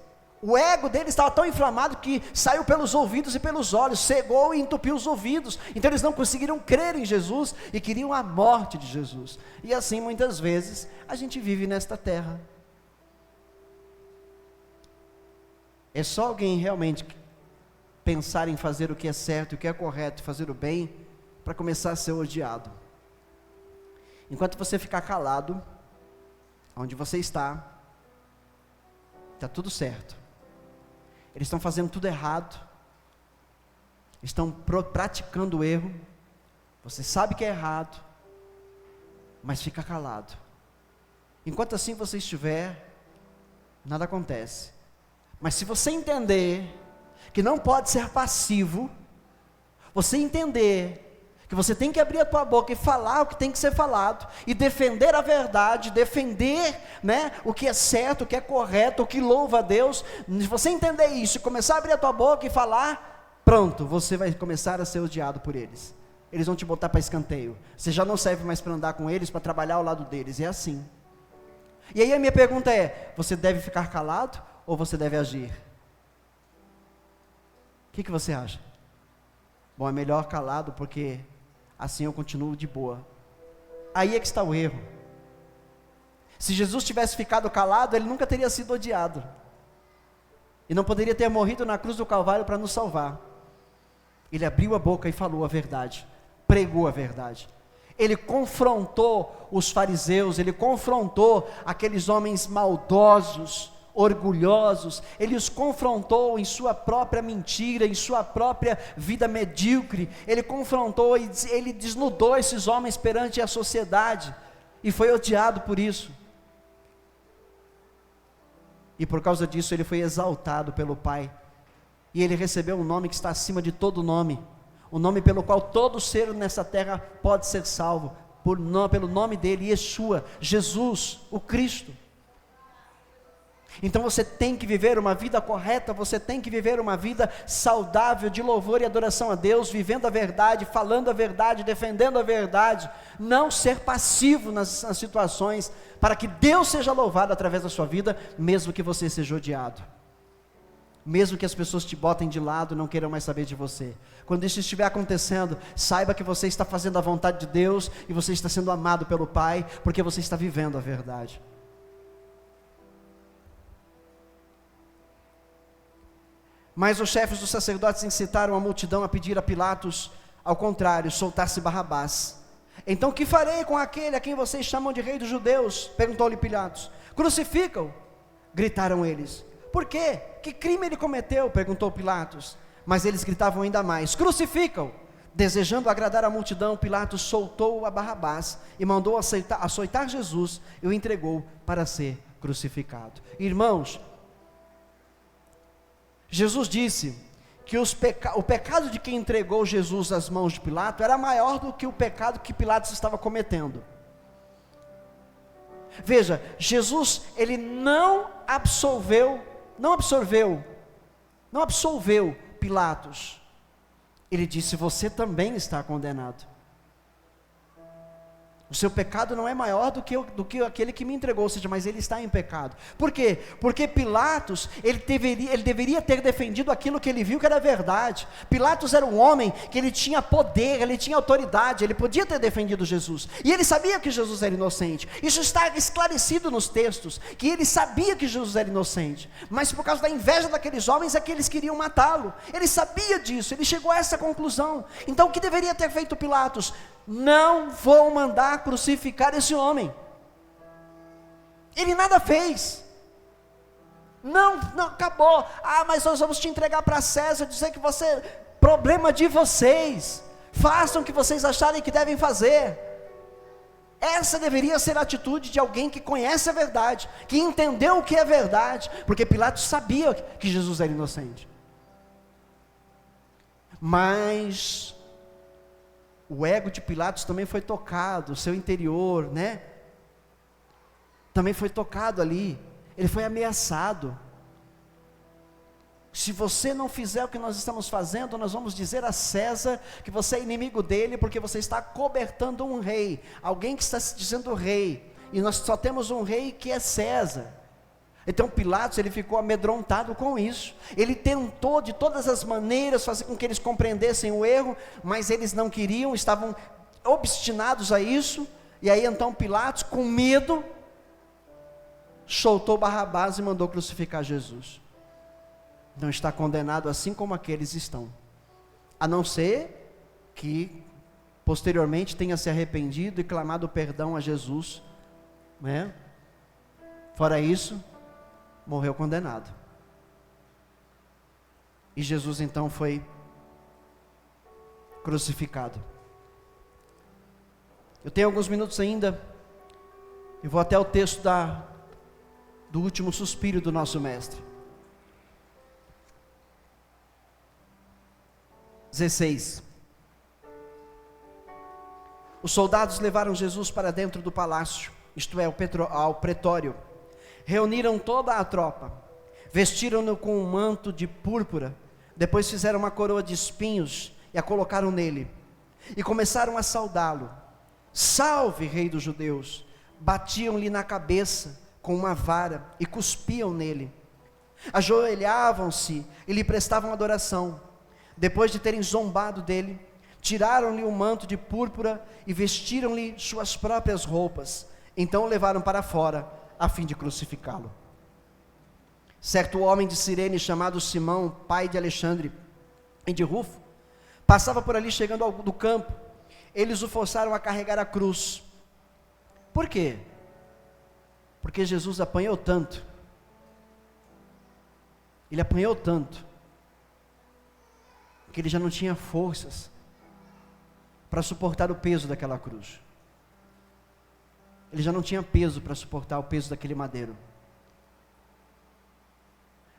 O ego deles estava tão inflamado que saiu pelos ouvidos e pelos olhos, cegou e entupiu os ouvidos. Então eles não conseguiram crer em Jesus e queriam a morte de Jesus. E assim muitas vezes a gente vive nesta terra. É só alguém realmente pensar em fazer o que é certo, o que é correto, fazer o bem, para começar a ser odiado. Enquanto você ficar calado, onde você está tudo certo. Eles estão fazendo tudo errado, estão praticando o erro, você sabe que é errado, mas fica calado. Enquanto assim você estiver, nada acontece. Mas se você entender que não pode ser passivo, você entender que você tem que abrir a tua boca e falar o que tem que ser falado, e defender a verdade, defender, né, o que é certo, o que é correto, o que louva a Deus. Se você entender isso e começar a abrir a tua boca e falar, pronto, você vai começar a ser odiado por eles. Eles vão te botar para escanteio. Você já não serve mais para andar com eles, para trabalhar ao lado deles. É assim. E aí a minha pergunta é: você deve ficar calado ou você deve agir? O que você acha? Bom, é melhor calado, porque assim eu continuo de boa. Aí é que está o erro. Se Jesus tivesse ficado calado, ele nunca teria sido odiado, e não poderia ter morrido na cruz do Calvário para nos salvar. Ele abriu a boca e falou a verdade, pregou a verdade. Ele confrontou os fariseus, ele confrontou aqueles homens maldosos, orgulhosos. Ele os confrontou em sua própria mentira, em sua própria vida medíocre. Ele confrontou e ele desnudou esses homens perante a sociedade, e foi odiado por isso. E por causa disso ele foi exaltado pelo Pai, e ele recebeu um nome que está acima de todo nome, o nome pelo qual todo ser nessa terra pode ser salvo, pelo nome dele, Yeshua, Jesus, o Cristo. Então você tem que viver uma vida correta, você tem que viver uma vida saudável, de louvor e adoração a Deus, vivendo a verdade, falando a verdade, defendendo a verdade, não ser passivo nas situações, para que Deus seja louvado através da sua vida, mesmo que você seja odiado, mesmo que as pessoas te botem de lado, não queiram mais saber de você. Quando isso estiver acontecendo, saiba que você está fazendo a vontade de Deus, e você está sendo amado pelo Pai, porque você está vivendo a verdade. Mas os chefes dos sacerdotes incitaram a multidão a pedir a Pilatos, ao contrário, soltasse Barrabás. Então que farei com aquele a quem vocês chamam de rei dos judeus? Perguntou-lhe Pilatos. Crucificam, gritaram eles. Por quê? Que crime ele cometeu? Perguntou Pilatos. Mas eles gritavam ainda mais, crucificam. Desejando agradar a multidão, Pilatos soltou a Barrabás e mandou açoitar Jesus, e o entregou para ser crucificado. Irmãos, Jesus disse que o pecado de quem entregou Jesus às mãos de Pilatos era maior do que o pecado que Pilatos estava cometendo. Veja, Jesus, ele não absolveu Pilatos. Ele disse: você também está condenado. O seu pecado não é maior do que aquele que me entregou, ou seja, mas ele está em pecado. Por quê? Porque Pilatos, ele deveria ter defendido aquilo que ele viu que era verdade. Pilatos era um homem que ele tinha poder, ele tinha autoridade, ele podia ter defendido Jesus. E ele sabia que Jesus era inocente. Isso está esclarecido nos textos, que ele sabia que Jesus era inocente. Mas por causa da inveja daqueles homens é que eles queriam matá-lo. Ele sabia disso, ele chegou a essa conclusão. Então o que deveria ter feito Pilatos? Não vou mandar crucificar esse homem. Ele nada fez. Não, acabou. Mas nós vamos te entregar para César, dizer que você, problema de vocês. Façam o que vocês acharem que devem fazer. Essa deveria ser a atitude de alguém que conhece a verdade, que entendeu o que é verdade, porque Pilatos sabia que Jesus era inocente. Mas o ego de Pilatos também foi tocado, o seu interior, né? Também foi tocado ali. Ele foi ameaçado. Se você não fizer o que nós estamos fazendo, nós vamos dizer a César que você é inimigo dele, porque você está cobertando um rei, alguém que está se dizendo rei, e nós só temos um rei que é César. Então Pilatos, ele ficou amedrontado com isso. Ele tentou de todas as maneiras fazer com que eles compreendessem o erro, mas eles não queriam, estavam obstinados a isso. E aí então Pilatos, com medo, soltou Barrabás e mandou crucificar Jesus. Então está condenado assim como aqueles estão, a não ser que posteriormente tenha se arrependido e clamado perdão a Jesus, né? Fora isso, morreu condenado. E Jesus então foi crucificado. Eu tenho alguns minutos ainda, eu vou até o texto do último suspiro do nosso mestre. 16. Os soldados levaram Jesus para dentro do palácio, isto é, ao pretório. Reuniram toda a tropa, vestiram-no com um manto de púrpura, depois fizeram uma coroa de espinhos e a colocaram nele, e começaram a saudá-lo. Salve, rei dos judeus! Batiam-lhe na cabeça com uma vara e cuspiam nele. Ajoelhavam-se e lhe prestavam adoração. Depois de terem zombado dele, tiraram-lhe o manto de púrpura e vestiram-lhe suas próprias roupas. Então o levaram para fora, a fim de crucificá-lo. Certo homem de Cirene, chamado Simão, pai de Alexandre e de Rufo, passava por ali chegando do campo. Eles o forçaram a carregar a cruz. Por quê? Porque Jesus apanhou tanto. Ele apanhou tanto, que ele já não tinha forças para suportar o peso daquela cruz. Ele já não tinha peso para suportar o peso daquele madeiro.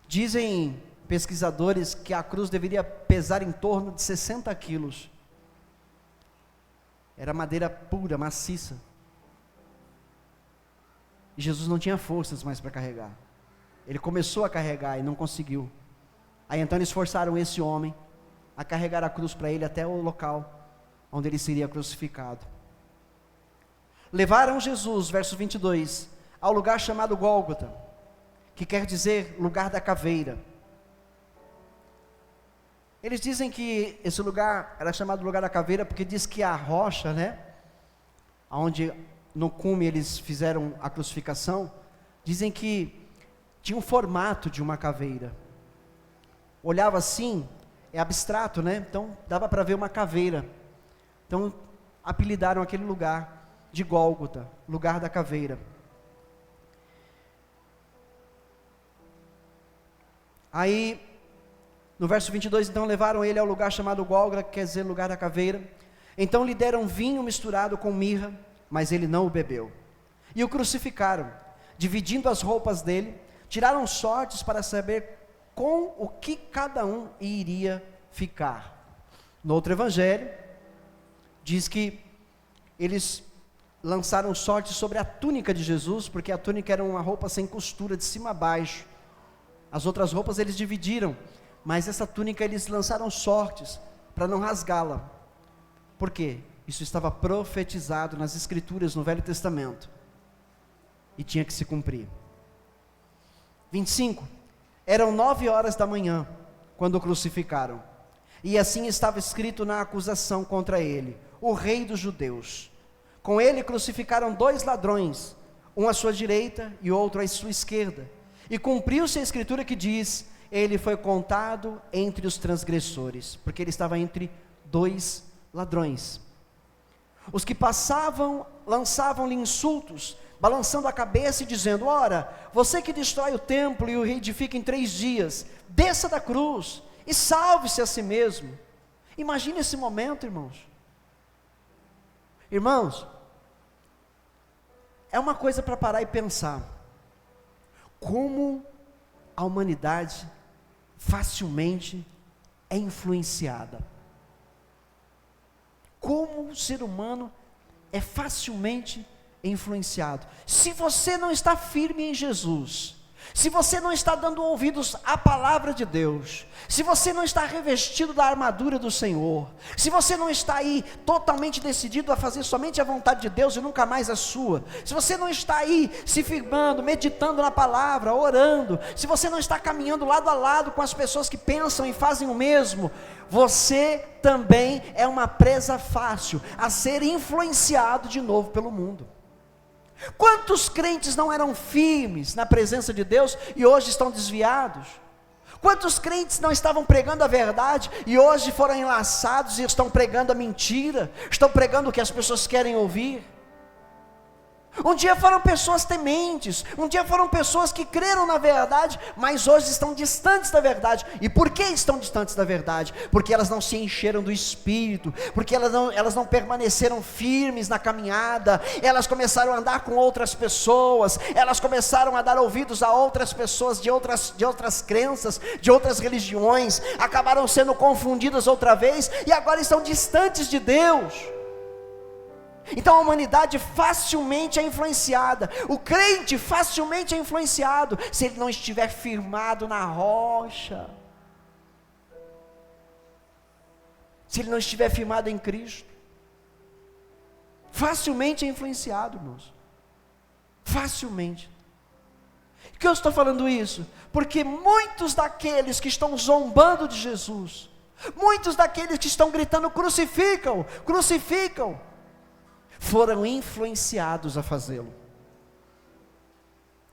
Dizem pesquisadores que a cruz deveria pesar em torno de 60 quilos. Era madeira pura, maciça. E Jesus não tinha forças mais para carregar. Ele começou a carregar e não conseguiu. Aí então eles forçaram esse homem a carregar a cruz para ele até o local onde ele seria crucificado. Levaram Jesus, verso 22, ao lugar chamado Gólgota, que quer dizer lugar da caveira. Eles dizem que esse lugar era chamado lugar da caveira porque diz que a rocha, né, onde no cume eles fizeram a crucificação, dizem que tinha um formato de uma caveira. Olhava assim, é abstrato, né? Então dava para ver uma caveira. Então apelidaram aquele lugar de Gólgota, lugar da caveira. Aí, no verso 22, então levaram ele ao lugar chamado Gólgota, que quer dizer lugar da caveira. Então lhe deram vinho misturado com mirra, mas ele não o bebeu. E o crucificaram, dividindo as roupas dele, tiraram sortes para saber com o que cada um iria ficar. No outro evangelho, diz que eles lançaram sortes sobre a túnica de Jesus, porque a túnica era uma roupa sem costura, de cima a baixo. As outras roupas eles dividiram, mas essa túnica eles lançaram sortes, para não rasgá-la. Por quê? Isso estava profetizado nas Escrituras, no Velho Testamento, e tinha que se cumprir. 25. Eram 9 horas da manhã, quando o crucificaram, e assim estava escrito na acusação contra ele: o Rei dos Judeus. Com ele crucificaram 2 ladrões, um à sua direita e outro à sua esquerda. E cumpriu-se a Escritura que diz: ele foi contado entre os transgressores, porque ele estava entre 2 ladrões. Os que passavam lançavam-lhe insultos, balançando a cabeça e dizendo: ora, você que destrói o templo e o reedifica em 3 dias, desça da cruz e salve-se a si mesmo. Imagine esse momento, irmãos. Irmãos, é uma coisa para parar e pensar, como a humanidade facilmente é influenciada. Como o ser humano é facilmente influenciado. Se você não está firme em Jesus, se você não está dando ouvidos à palavra de Deus, se você não está revestido da armadura do Senhor, se você não está aí totalmente decidido a fazer somente a vontade de Deus e nunca mais a sua, se você não está aí se firmando, meditando na palavra, orando, se você não está caminhando lado a lado com as pessoas que pensam e fazem o mesmo, você também é uma presa fácil a ser influenciado de novo pelo mundo. Quantos crentes não eram firmes na presença de Deus e hoje estão desviados? Quantos crentes não estavam pregando a verdade e hoje foram enlaçados e estão pregando a mentira, estão pregando o que as pessoas querem ouvir? Um dia foram pessoas tementes, um dia foram pessoas que creram na verdade, mas hoje estão distantes da verdade. E por que estão distantes da verdade? Porque elas não se encheram do Espírito, porque elas não permaneceram firmes na caminhada, elas começaram a andar com outras pessoas, elas começaram a dar ouvidos a outras pessoas de outras crenças, de outras religiões, acabaram sendo confundidas outra vez, e agora estão distantes de Deus. Então a humanidade facilmente é influenciada, o crente facilmente é influenciado, se ele não estiver firmado na rocha, se ele não estiver firmado em Cristo, facilmente é influenciado, irmãos, facilmente. Por que eu estou falando isso? Porque muitos daqueles que estão zombando de Jesus, muitos daqueles que estão gritando crucificam, crucificam, foram influenciados a fazê-lo,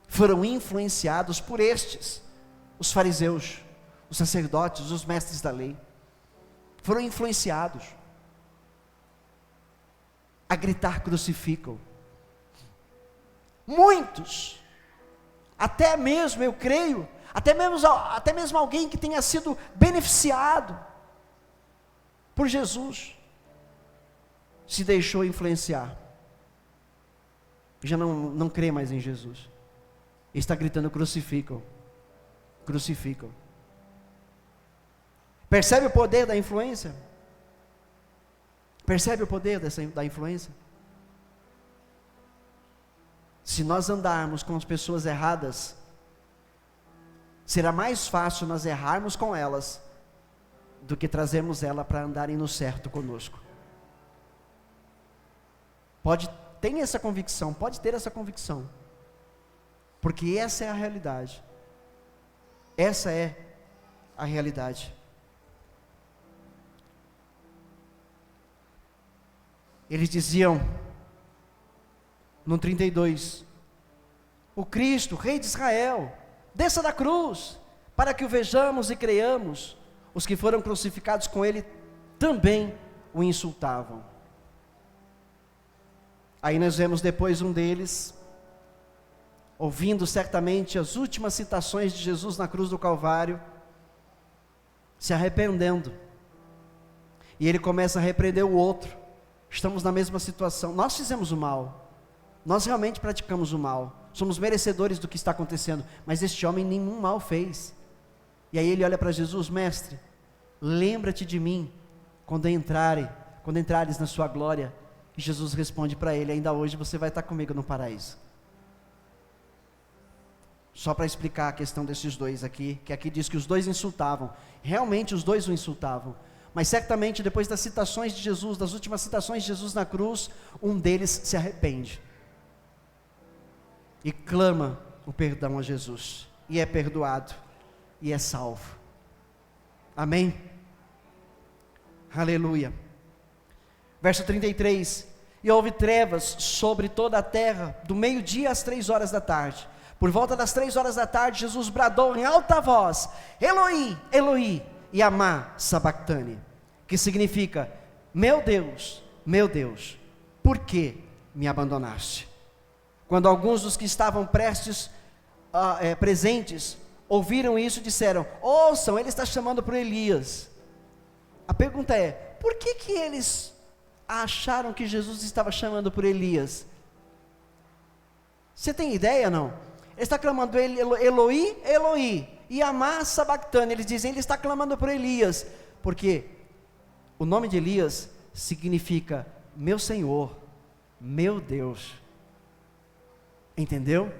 foram influenciados por estes, os fariseus, os sacerdotes, os mestres da lei, foram influenciados a gritar crucificam. Muitos, até mesmo, eu creio, até mesmo alguém que tenha sido beneficiado por Jesus, se deixou influenciar, já não crê mais em Jesus, está gritando crucificam, crucificam. Percebe o poder da influência? Percebe o poder da influência? Se nós andarmos com as pessoas erradas, será mais fácil nós errarmos com elas, do que trazermos ela para andarem no certo conosco. Pode ter essa convicção, porque essa é a realidade, essa é a realidade. Eles diziam, no 32, o Cristo, Rei de Israel, desça da cruz, para que o vejamos e creiamos. Os que foram crucificados com ele, também o insultavam. Aí nós vemos depois um deles, ouvindo certamente as últimas citações de Jesus na cruz do Calvário, se arrependendo, e ele começa a repreender o outro. Estamos na mesma situação, nós fizemos o mal, nós realmente praticamos o mal, somos merecedores do que está acontecendo, mas este homem nenhum mal fez. E aí ele olha para Jesus: mestre, lembra-te de mim, quando entrares na sua glória. E Jesus responde para ele: ainda hoje você vai estar comigo no paraíso. Só para explicar a questão desses dois aqui, que aqui diz que os dois insultavam, realmente os dois o insultavam, Mas certamente depois das citações de Jesus, das últimas citações de Jesus na cruz, um deles se arrepende e clama o perdão a Jesus, e é perdoado, e é salvo. Amém? Aleluia. Verso 33, e houve trevas sobre toda a terra, do meio-dia às 3 horas da tarde. Por volta das 3 horas da tarde, Jesus bradou em alta voz, Eloi, Eloi, Yamá Sabactani, que significa, meu Deus, por que me abandonaste? Quando alguns dos que estavam presentes, ouviram isso, disseram, ouçam, ele está chamando por Elias. A pergunta é, por que eles acharam que Jesus estava chamando por Elias? Você tem ideia, não? Ele está clamando, Eloi, Eloi, Yamá Sabactani, eles dizem, ele está clamando por Elias, porque o nome de Elias significa, meu Senhor, meu Deus. Entendeu?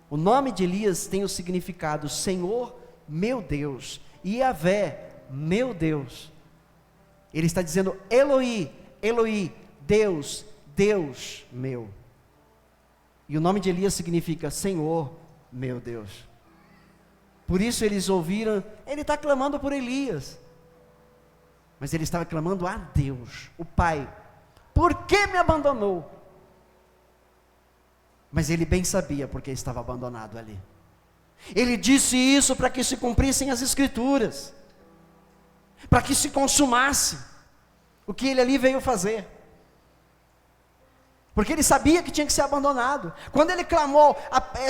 O nome de Elias tem o significado, Senhor, meu Deus, e Yahvé, meu Deus. Ele está dizendo, Eloi, Eloi, Deus, Deus meu. E o nome de Elias significa, Senhor, meu Deus. Por isso eles ouviram, ele está clamando por Elias. Mas ele estava clamando a Deus, o Pai. Por que me abandonou? Mas ele bem sabia porque estava abandonado ali. Ele disse isso para que se cumprissem as Escrituras, para que se consumasse o que ele ali veio fazer. Porque ele sabia que tinha que ser abandonado. Quando ele clamou,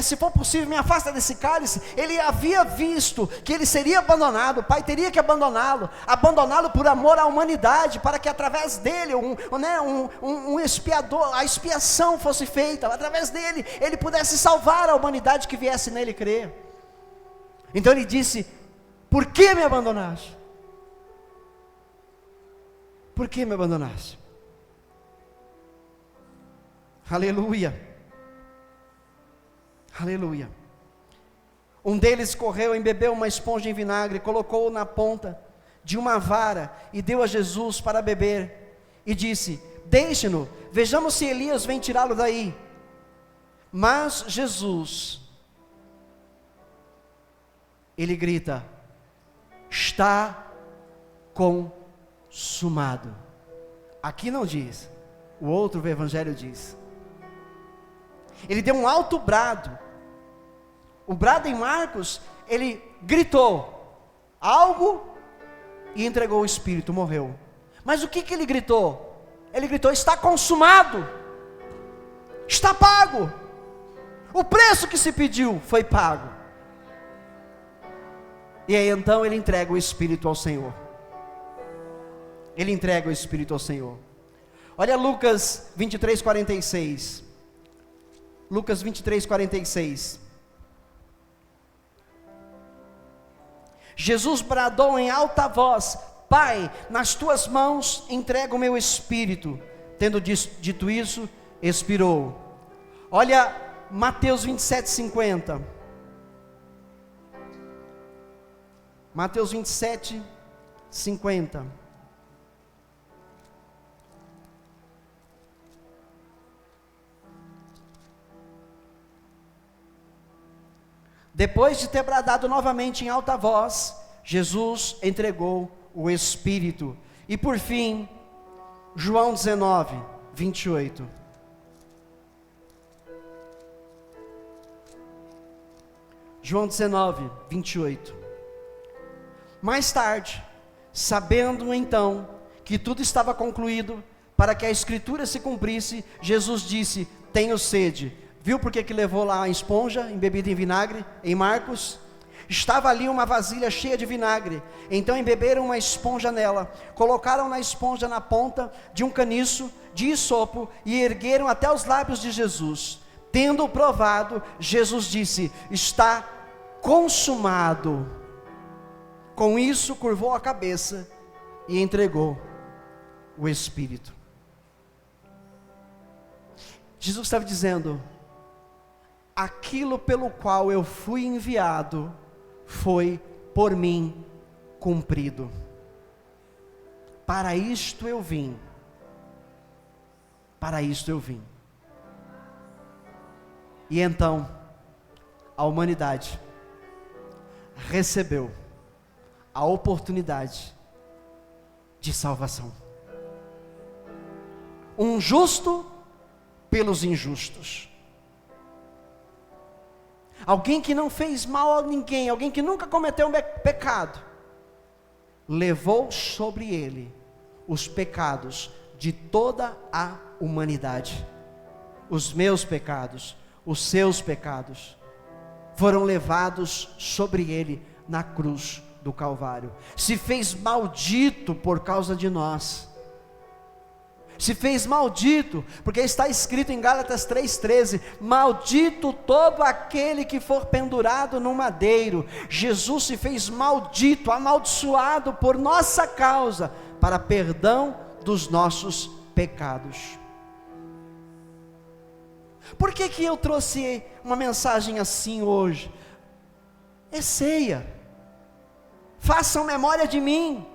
se for possível me afasta desse cálice, ele havia visto que ele seria abandonado, o Pai teria que abandoná-lo por amor à humanidade, para que através dele, expiador, a expiação fosse feita, através dele, ele pudesse salvar a humanidade que viesse nele crer. Então ele disse, por que me abandonaste? Por que me abandonaste? Aleluia, aleluia. Um deles correu, embebeu uma esponja em vinagre, colocou-o na ponta de uma vara e deu a Jesus para beber, e disse, deixe-no, vejamos se Elias vem tirá-lo daí. Mas Jesus, ele grita, está consumado. Aqui não diz, o outro evangelho diz. Ele deu um alto brado. O brado em Marcos, ele gritou algo e entregou o Espírito, morreu. Mas o que ele gritou? Ele gritou, está consumado, está pago, o preço que se pediu foi pago. E aí então ele entrega o Espírito ao Senhor. Ele entrega o Espírito ao Senhor. Olha Lucas 23:46. Lucas 23:46. Jesus bradou em alta voz, Pai, nas tuas mãos entrego o meu espírito. Tendo dito isso, expirou. Olha Mateus 27:50. Mateus 27:50. Depois de ter bradado novamente em alta voz, Jesus entregou o Espírito. E por fim, João 19:28. João 19:28. Mais tarde, sabendo então que tudo estava concluído, para que a Escritura se cumprisse, Jesus disse, tenho sede. Viu por que levou lá a esponja embebida em vinagre, em Marcos? Estava ali uma vasilha cheia de vinagre, então embeberam uma esponja nela, colocaram na esponja na ponta de um caniço de isopo e ergueram até os lábios de Jesus. Tendo provado, Jesus disse, está consumado. Com isso curvou a cabeça e entregou o Espírito. Jesus estava dizendo, aquilo pelo qual eu fui enviado, foi por mim cumprido. Para isto eu vim. Para isto eu vim. E então, a humanidade recebeu a oportunidade de salvação. Um justo pelos injustos. Alguém que não fez mal a ninguém, alguém que nunca cometeu um pecado, levou sobre ele os pecados de toda a humanidade. Os meus pecados, os seus pecados, foram levados sobre ele na cruz do Calvário. Se fez maldito por causa de nós. Se fez maldito, porque está escrito em Gálatas 3,13: maldito todo aquele que for pendurado no madeiro. Jesus se fez maldito, amaldiçoado por nossa causa, para perdão dos nossos pecados. Por que eu trouxe uma mensagem assim hoje? É ceia. Façam memória de mim.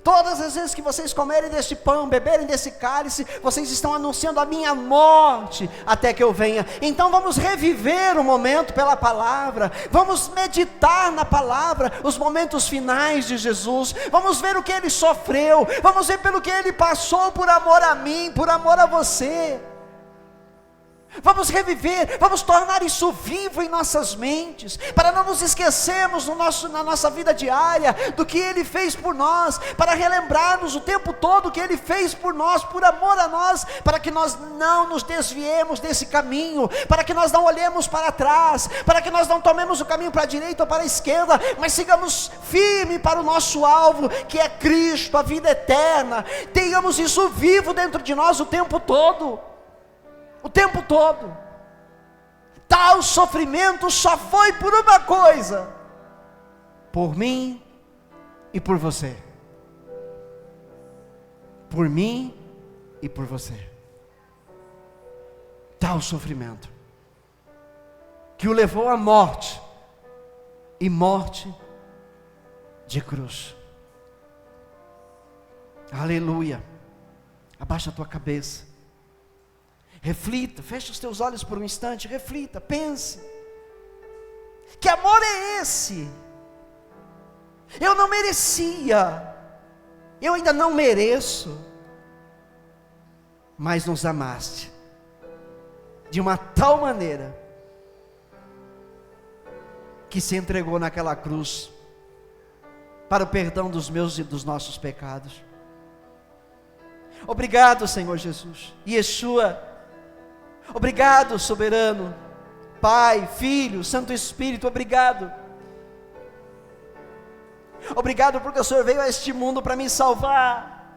Todas as vezes que vocês comerem deste pão, beberem desse cálice, vocês estão anunciando a minha morte até que eu venha. Então vamos reviver o momento pela palavra, vamos meditar na palavra, os momentos finais de Jesus, vamos ver o que ele sofreu, vamos ver pelo que ele passou por amor a mim, por amor a você. Vamos reviver, vamos tornar isso vivo em nossas mentes, para não nos esquecermos na nossa vida diária, do que ele fez por nós, para relembrarmos o tempo todo o que ele fez por nós, por amor a nós, para que nós não nos desviemos desse caminho, para que nós não olhemos para trás, para que nós não tomemos o caminho para a direita ou para a esquerda, mas sigamos firme para o nosso alvo, que é Cristo, a vida eterna. Tenhamos isso vivo dentro de nós o tempo todo. O tempo todo. Tal sofrimento só foi por uma coisa: por mim e por você. Por mim e por você. Tal sofrimento que o levou à morte, e morte de cruz. Aleluia. Abaixa a tua cabeça. Reflita, feche os teus olhos por um instante, reflita, pense. Que amor é esse? Eu não merecia, eu ainda não mereço, mas nos amaste de uma tal maneira que se entregou naquela cruz para o perdão dos meus e dos nossos pecados. Obrigado, Senhor Jesus, Yeshua. Obrigado, soberano, Pai, Filho, Santo Espírito, obrigado. Obrigado porque o Senhor veio a este mundo para me salvar.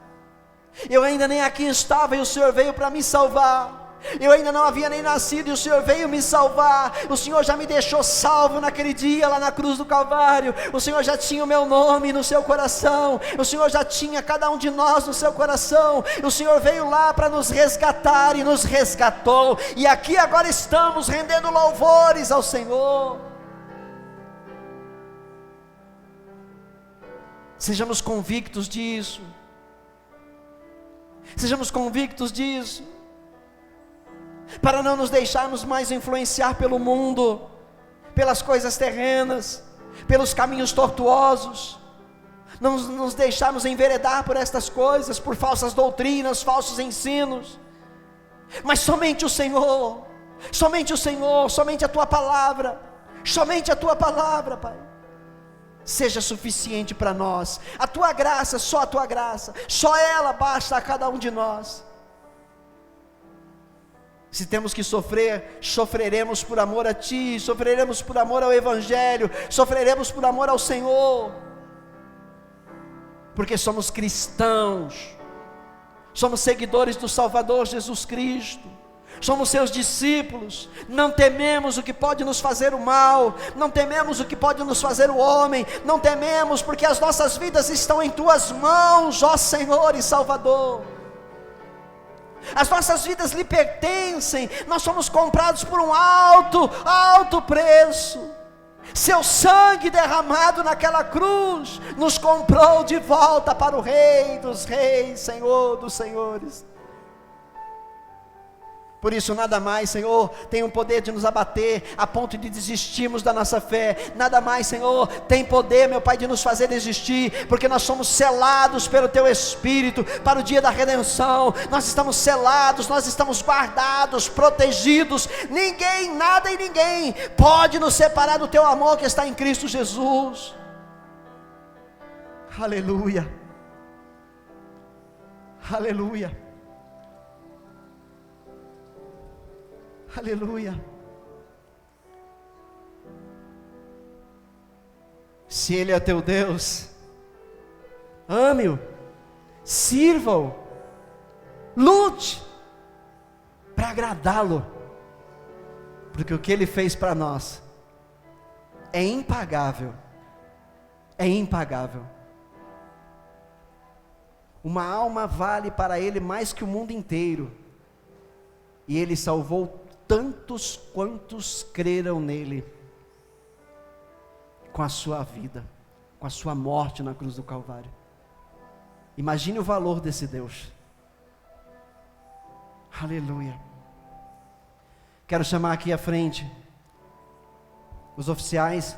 Eu ainda nem aqui estava e o Senhor veio para me salvar. Eu ainda não havia nem nascido e o Senhor veio me salvar. O Senhor já me deixou salvo naquele dia lá na cruz do Calvário. O Senhor já tinha o meu nome no seu coração. O Senhor já tinha cada um de nós no seu coração. O Senhor veio lá para nos resgatar e nos resgatou. E aqui agora estamos rendendo louvores ao Senhor. Sejamos convictos disso. Sejamos convictos disso. Para não nos deixarmos mais influenciar pelo mundo, pelas coisas terrenas, pelos caminhos tortuosos, não nos deixarmos enveredar por estas coisas, por falsas doutrinas, falsos ensinos, mas somente o Senhor, somente a Tua palavra, Pai, seja suficiente para nós. A Tua graça, só ela basta a cada um de nós. Se temos que sofrer, sofreremos por amor a Ti, sofreremos por amor ao Evangelho, sofreremos por amor ao Senhor, porque somos cristãos, somos seguidores do Salvador Jesus Cristo, somos seus discípulos. Não tememos o que pode nos fazer o mal, não tememos o que pode nos fazer o homem, não tememos, porque as nossas vidas estão em Tuas mãos, ó Senhor e Salvador. As nossas vidas lhe pertencem, nós somos comprados por um alto preço. Seu sangue derramado naquela cruz nos comprou de volta para o Rei dos Reis, Senhor dos Senhores. Por isso nada mais, Senhor, tem o poder de nos abater a ponto de desistirmos da nossa fé. Nada mais, Senhor, tem poder, meu Pai, de nos fazer desistir, porque nós somos selados pelo Teu Espírito para o dia da redenção. Nós estamos selados, nós estamos guardados, protegidos. Ninguém, nada e ninguém pode nos separar do Teu amor que está em Cristo Jesus. Aleluia, aleluia, aleluia. Se Ele é teu Deus, ame-o, sirva-o, lute para agradá-lo, porque o que Ele fez para nós é impagável, é impagável. Uma alma vale para Ele mais que o mundo inteiro, e Ele salvou tantos quantos creram nele, com a sua vida, com a sua morte na cruz do Calvário. Imagine o valor desse Deus. Aleluia. Quero chamar aqui à frente os oficiais